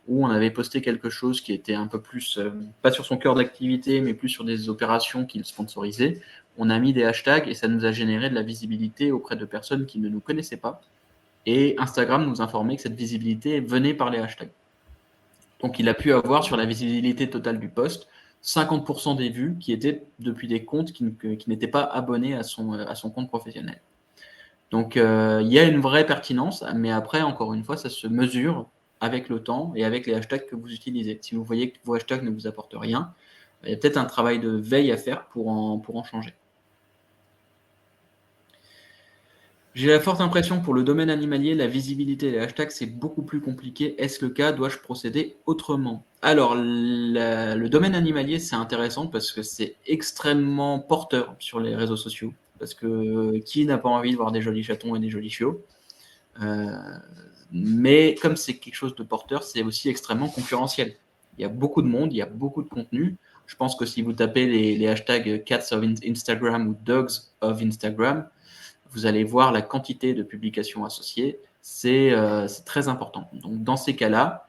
où on avait posté quelque chose qui était un peu plus, pas sur son cœur d'activité, mais plus sur des opérations qu'il sponsorisait. On a mis des hashtags et ça nous a généré de la visibilité auprès de personnes qui ne nous connaissaient pas. Et Instagram nous informait que cette visibilité venait par les hashtags. Donc, il a pu avoir sur la visibilité totale du post 50% des vues qui étaient depuis des comptes qui n'étaient pas abonnés à son compte professionnel. Donc, il y a une vraie pertinence, mais après, encore une fois, ça se mesure avec le temps et avec les hashtags que vous utilisez. Si vous voyez que vos hashtags ne vous apportent rien, il y a peut-être un travail de veille à faire pour en changer. J'ai la forte impression pour le domaine animalier, la visibilité des hashtags, c'est beaucoup plus compliqué. Est-ce le cas? Dois-je procéder autrement? Alors, le domaine animalier, c'est intéressant parce que c'est extrêmement porteur sur les réseaux sociaux. Parce que qui n'a pas envie de voir des jolis chatons et des jolis chiots? Mais comme c'est quelque chose de porteur, c'est aussi extrêmement concurrentiel. Il y a beaucoup de monde, il y a beaucoup de contenu. Je pense que si vous tapez les hashtags Cats of Instagram ou Dogs of Instagram, vous allez voir la quantité de publications associées, c'est très important. Donc, dans ces cas-là,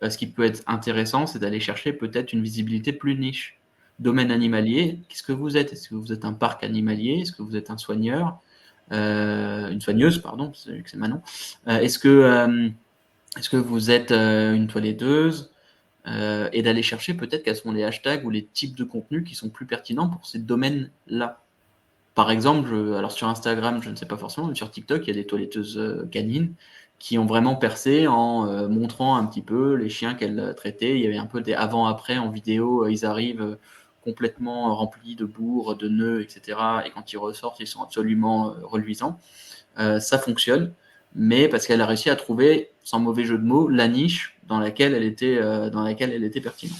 ce qui peut être intéressant, c'est d'aller chercher peut-être une visibilité plus niche. Domaine animalier, qu'est-ce que vous êtes? Est-ce que vous êtes un parc animalier? Est-ce que vous êtes un soigneur? Une soigneuse, pardon, c'est Manon. Est-ce que vous êtes une toiletteuse? Et d'aller chercher peut-être quels sont les hashtags ou les types de contenus qui sont plus pertinents pour ces domaines-là. Par exemple, alors sur Instagram, je ne sais pas forcément, mais sur TikTok, il y a des toiletteuses canines qui ont vraiment percé en montrant un petit peu les chiens qu'elles traitaient. Il y avait un peu des avant-après en vidéo. Ils arrivent complètement remplis de bourres, de nœuds, etc. Et quand ils ressortent, ils sont absolument reluisants. Ça fonctionne, mais parce qu'elle a réussi à trouver, sans mauvais jeu de mots, la niche dans laquelle elle était pertinente.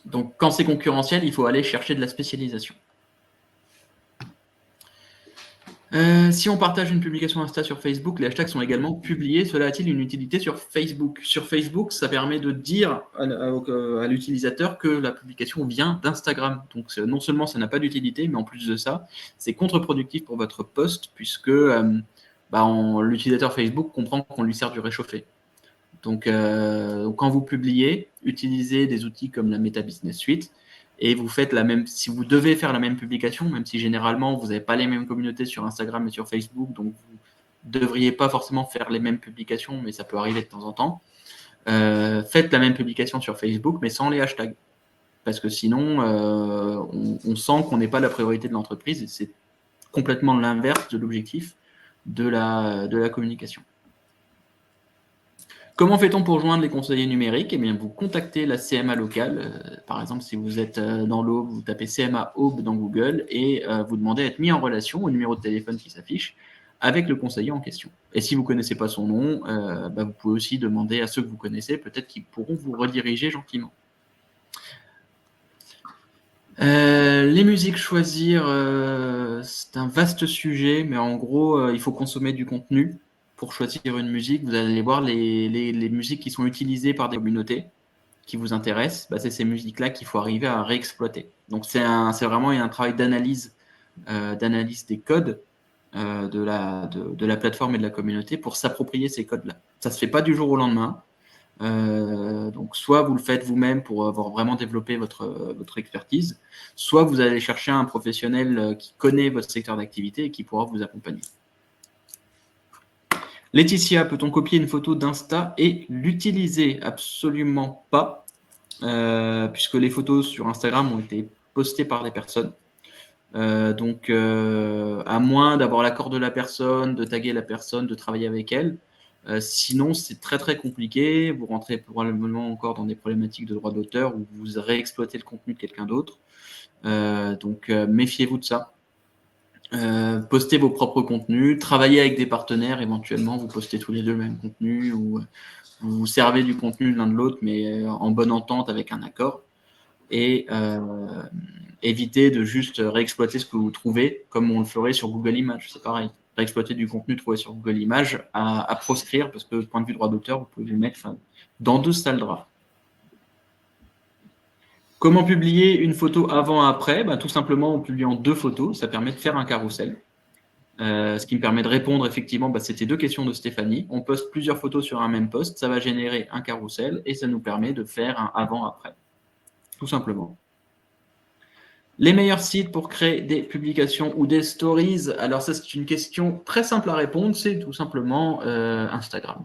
Donc, quand c'est concurrentiel, il faut aller chercher de la spécialisation. Si on partage une publication Insta sur Facebook, les hashtags sont également publiés. Cela a-t-il une utilité sur Facebook? Sur Facebook, ça permet de dire à l'utilisateur que la publication vient d'Instagram. Donc non seulement ça n'a pas d'utilité, mais en plus de ça, c'est contre-productif pour votre post puisque l'utilisateur Facebook comprend qu'on lui sert du réchauffé. Donc quand vous publiez, utilisez des outils comme la Meta Business Suite. Et vous faites si vous devez faire la même publication, même si généralement vous n'avez pas les mêmes communautés sur Instagram et sur Facebook, donc vous ne devriez pas forcément faire les mêmes publications, mais ça peut arriver de temps en temps. Faites la même publication sur Facebook, mais sans les hashtags. Parce que sinon, on sent qu'on n'est pas la priorité de l'entreprise et c'est complètement l'inverse de l'objectif de la communication. Comment fait-on pour joindre les conseillers numériques? Eh bien, vous contactez la CMA locale. Par exemple, si vous êtes dans l'Aube, vous tapez CMA Aube dans Google et vous demandez à être mis en relation au numéro de téléphone qui s'affiche avec le conseiller en question. Et si vous ne connaissez pas son nom, vous pouvez aussi demander à ceux que vous connaissez, peut-être qu'ils pourront vous rediriger gentiment. Les musiques choisir, c'est un vaste sujet, mais en gros, il faut consommer du contenu. Pour choisir une musique, vous allez voir les musiques qui sont utilisées par des communautés qui vous intéressent. C'est ces musiques-là qu'il faut arriver à réexploiter. Donc, c'est vraiment un travail d'analyse des codes de la plateforme et de la communauté pour s'approprier ces codes-là. Ça ne se fait pas du jour au lendemain. Donc, soit vous le faites vous-même pour avoir vraiment développé votre expertise, soit vous allez chercher un professionnel qui connaît votre secteur d'activité et qui pourra vous accompagner. Laetitia, peut-on copier une photo d'Insta et l'utiliser? Absolument pas, puisque les photos sur Instagram ont été postées par des personnes. Donc, à moins d'avoir l'accord de la personne, de taguer la personne, de travailler avec elle. Sinon, c'est très très compliqué. Vous rentrez probablement encore dans des problématiques de droit d'auteur où vous réexploitez le contenu de quelqu'un d'autre. Donc, méfiez-vous de ça. Postez vos propres contenus, travaillez avec des partenaires éventuellement, vous postez tous les deux le même contenu ou vous vous servez du contenu l'un de l'autre, mais en bonne entente avec un accord. Et évitez de juste réexploiter ce que vous trouvez comme on le ferait sur Google Images. C'est pareil. Réexploiter du contenu trouvé sur Google Images à proscrire parce que, du point de vue droit d'auteur, vous pouvez le mettre dans 2 sales draps. Comment publier une photo avant-après? Tout simplement en publiant 2 photos. Ça permet de faire un carrousel. Ce qui me permet de répondre effectivement, c'était 2 questions de Stéphanie. On poste plusieurs photos sur un même post, ça va générer un carrousel et ça nous permet de faire un avant-après. Tout simplement. Les meilleurs sites pour créer des publications ou des stories? Alors ça, c'est une question très simple à répondre, c'est tout simplement Instagram.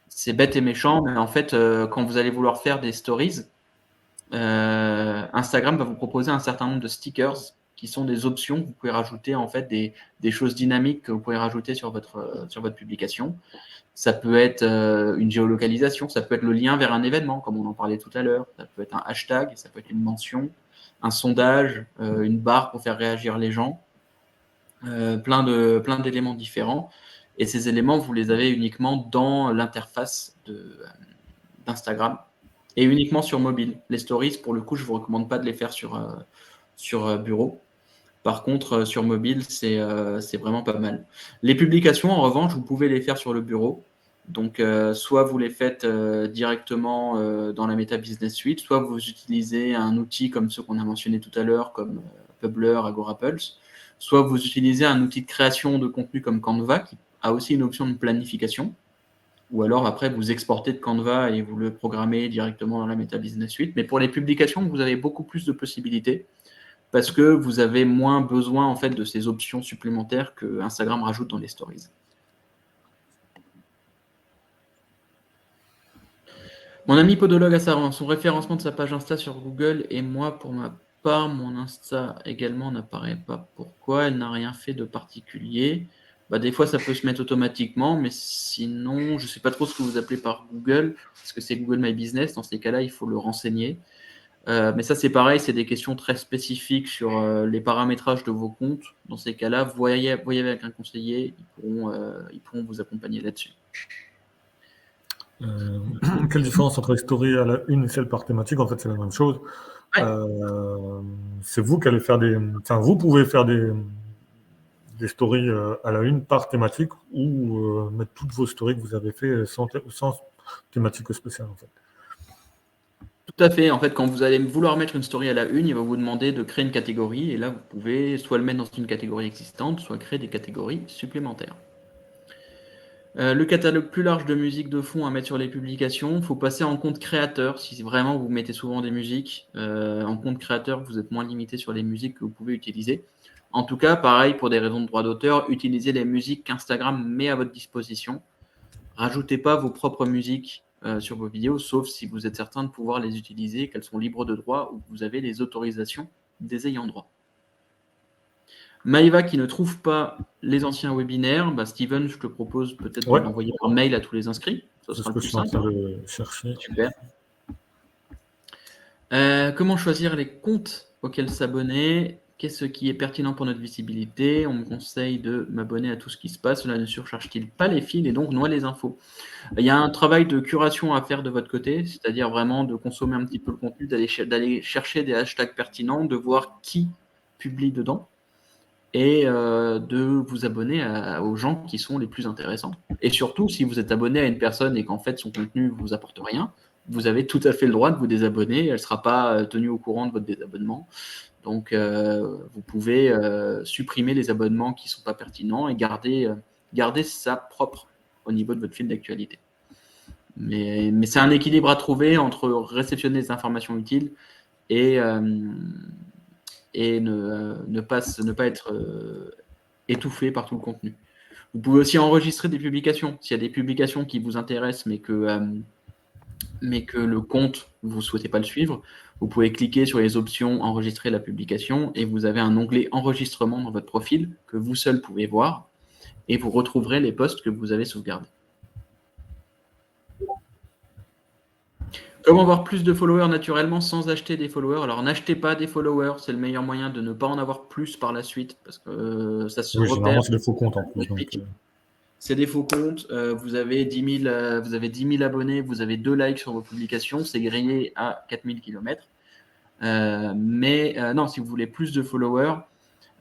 C'est bête et méchant, mais en fait, quand vous allez vouloir faire des stories, Instagram va vous proposer un certain nombre de stickers qui sont des options que vous pouvez rajouter, en fait, des choses dynamiques que vous pouvez rajouter sur votre publication. Ça peut être une géolocalisation, ça peut être le lien vers un événement, comme on en parlait tout à l'heure. Ça peut être un hashtag, ça peut être une mention, un sondage, une barre pour faire réagir les gens, plein d'éléments différents. Et ces éléments, vous les avez uniquement dans l'interface d'Instagram et uniquement sur mobile. Les stories, pour le coup, je ne vous recommande pas de les faire sur bureau. Par contre, sur mobile, c'est vraiment pas mal. Les publications, en revanche, vous pouvez les faire sur le bureau. Donc, soit vous les faites directement dans la Meta Business Suite, soit vous utilisez un outil comme ceux qu'on a mentionné tout à l'heure, comme Publer, Agorapulse, soit vous utilisez un outil de création de contenu comme Canva, qui a aussi une option de planification, ou alors après, vous exportez de Canva et vous le programmez directement dans la Meta Business Suite. Mais pour les publications, vous avez beaucoup plus de possibilités, parce que vous avez moins besoin en fait de ces options supplémentaires que Instagram rajoute dans les stories. Mon ami podologue a son référencement de sa page Insta sur Google et moi, pour ma part, mon Insta également n'apparaît pas. Pourquoi? Elle n'a rien fait de particulier. Des fois, ça peut se mettre automatiquement, mais sinon, je ne sais pas trop ce que vous appelez par Google, parce que c'est Google My Business. Dans ces cas-là, il faut le renseigner. Mais ça, c'est pareil, c'est des questions très spécifiques sur les paramétrages de vos comptes. Dans ces cas-là, voyez avec un conseiller, ils pourront vous accompagner là-dessus. Quelle différence entre les stories à la une et celle par thématique? En fait, c'est la même chose. Ouais. C'est vous qui allez faire vous pouvez faire des stories à la une par thématique ou mettre toutes vos stories que vous avez fait sans thématique spéciale, en fait. Tout à fait. En fait, quand vous allez vouloir mettre une story à la une, il va vous demander de créer une catégorie. Et là, vous pouvez soit le mettre dans une catégorie existante, soit créer des catégories supplémentaires. Le catalogue plus large de musique de fond à mettre sur les publications, il faut passer en compte créateur. Si vraiment vous mettez souvent des musiques en compte créateur, vous êtes moins limité sur les musiques que vous pouvez utiliser. En tout cas, pareil, pour des raisons de droit d'auteur, utilisez les musiques qu'Instagram met à votre disposition. Rajoutez pas vos propres musiques sur vos vidéos, sauf si vous êtes certain de pouvoir les utiliser, qu'elles sont libres de droit ou que vous avez les autorisations des ayants droit. Maïva qui ne trouve pas les anciens webinaires, Steven, je te propose peut-être de l'envoyer par mail à tous les inscrits. Ça sera le plus simple. C'est ce que je suis en train de chercher. Super. Comment choisir les comptes auxquels s'abonner? Qu'est-ce qui est pertinent pour notre visibilité? On me conseille de m'abonner à tout ce qui se passe. Cela ne surcharge-t-il pas les fils et donc noie les infos? Il y a un travail de curation à faire de votre côté, c'est-à-dire vraiment de consommer un petit peu le contenu, d'aller chercher des hashtags pertinents, de voir qui publie dedans et de vous abonner aux gens qui sont les plus intéressants. Et surtout, si vous êtes abonné à une personne et qu'en fait son contenu ne vous apporte rien, vous avez tout à fait le droit de vous désabonner. Elle ne sera pas tenue au courant de votre désabonnement. Donc, vous pouvez supprimer les abonnements qui ne sont pas pertinents et garder ça propre au niveau de votre fil d'actualité. Mais c'est un équilibre à trouver entre réceptionner des informations utiles et ne pas être étouffé par tout le contenu. Vous pouvez aussi enregistrer des publications. S'il y a des publications qui vous intéressent, mais que le compte, vous ne souhaitez pas le suivre, vous pouvez cliquer sur les options enregistrer la publication et vous avez un onglet enregistrement dans votre profil que vous seul pouvez voir et vous retrouverez les posts que vous avez sauvegardés. Comment avoir plus de followers naturellement sans acheter des followers? Alors n'achetez pas des followers, c'est le meilleur moyen de ne pas en avoir plus par la suite parce que ça se repère. Généralement, c'est des faux comptes en plus. C'est des faux comptes, vous avez 10 000 abonnés, vous avez 2 likes sur vos publications, c'est grillé à 4000 km. Non, si vous voulez plus de followers,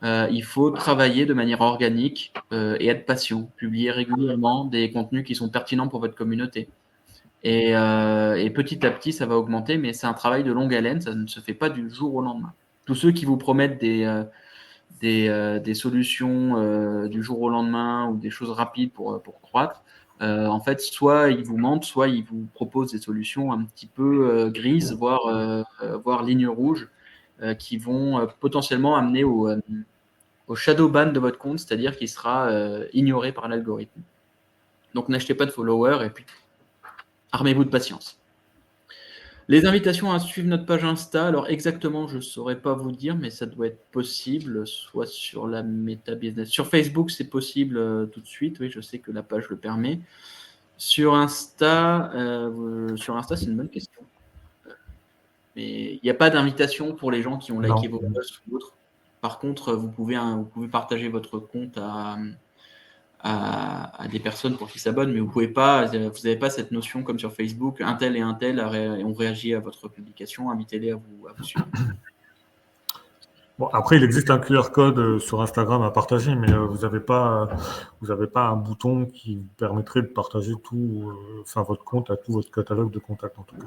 il faut travailler de manière organique et être patient, publier régulièrement des contenus qui sont pertinents pour votre communauté. Et petit à petit, ça va augmenter, mais c'est un travail de longue haleine, ça ne se fait pas du jour au lendemain. Tous ceux qui vous promettent des solutions du jour au lendemain ou des choses rapides pour croître, en fait, soit ils vous mentent, soit ils vous proposent des solutions un petit peu grises, voire lignes rouges, qui vont potentiellement amener au shadow ban de votre compte, c'est-à-dire qu'il sera ignoré par l'algorithme. Donc n'achetez pas de followers et puis armez-vous de patience. Les invitations à suivre notre page Insta, alors exactement, je ne saurais pas vous dire, mais ça doit être possible, soit sur la Meta Business. Sur Facebook, c'est possible tout de suite, oui, je sais que la page le permet. Sur Insta, c'est une bonne question. Mais il n'y a pas d'invitation pour les gens qui ont liké vos posts ou autres. Par contre, vous pouvez partager votre compte à des personnes pour qu'ils s'abonnent, mais vous n'avez pas cette notion comme sur Facebook, un tel et un tel ont réagi à votre publication, invitez-les à vous suivre. Bon, après, il existe un QR code sur Instagram à partager, mais vous n'avez pas un bouton qui vous permettrait de partager votre compte à tout votre catalogue de contacts en tout cas.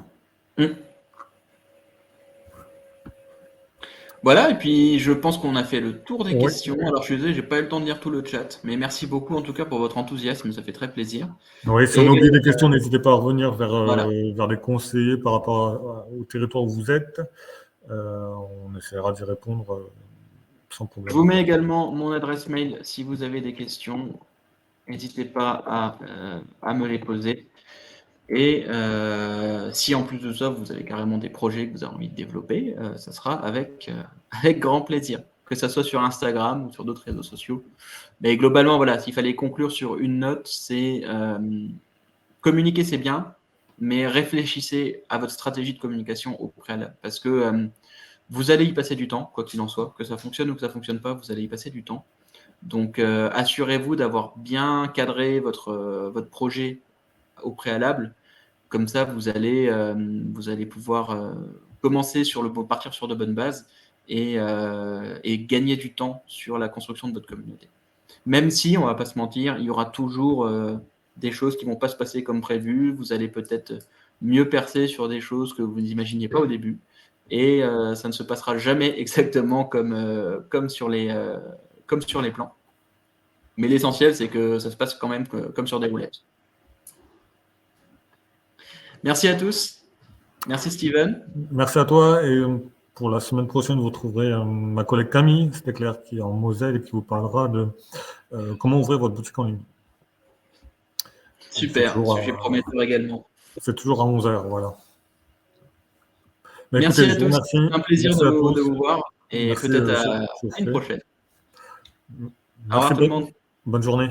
Voilà, et puis je pense qu'on a fait le tour des questions. Alors je suis désolé, j'ai pas eu le temps de lire tout le chat, mais merci beaucoup en tout cas pour votre enthousiasme, ça fait très plaisir. Oui, si on oublie des questions, n'hésitez pas à revenir vers les conseillers par rapport au territoire où vous êtes. On essaiera d'y répondre sans problème. Je vous mets également mon adresse mail si vous avez des questions. N'hésitez pas à me les poser. Et si en plus de ça, vous avez carrément des projets que vous avez envie de développer, ça sera avec grand plaisir, que ça soit sur Instagram ou sur d'autres réseaux sociaux. Mais globalement, voilà, s'il fallait conclure sur une note, c'est communiquer, c'est bien, mais réfléchissez à votre stratégie de communication au préalable. Parce que vous allez y passer du temps, quoi qu'il en soit, que ça fonctionne ou que ça ne fonctionne pas, vous allez y passer du temps. Donc, assurez-vous d'avoir bien cadré votre projet au préalable. Comme ça, vous allez pouvoir partir sur de bonnes bases et gagner du temps sur la construction de votre communauté. Même si, on ne va pas se mentir, il y aura toujours des choses qui ne vont pas se passer comme prévu. Vous allez peut-être mieux percer sur des choses que vous n'imaginiez pas au début. Et ça ne se passera jamais exactement comme sur les plans. Mais l'essentiel, c'est que ça se passe quand même comme sur des roulettes. Merci à tous. Merci Steven. Merci à toi. Et pour la semaine prochaine, vous trouverez ma collègue Camille, c'était clair, qui est en Moselle et qui vous parlera de comment ouvrir votre boutique en ligne. Super, sujet prometteur également. C'est toujours à 11h, voilà. Merci à tous, c'est un plaisir de vous voir et peut-être à une prochaine. Merci, au revoir tout le monde. Bonne journée.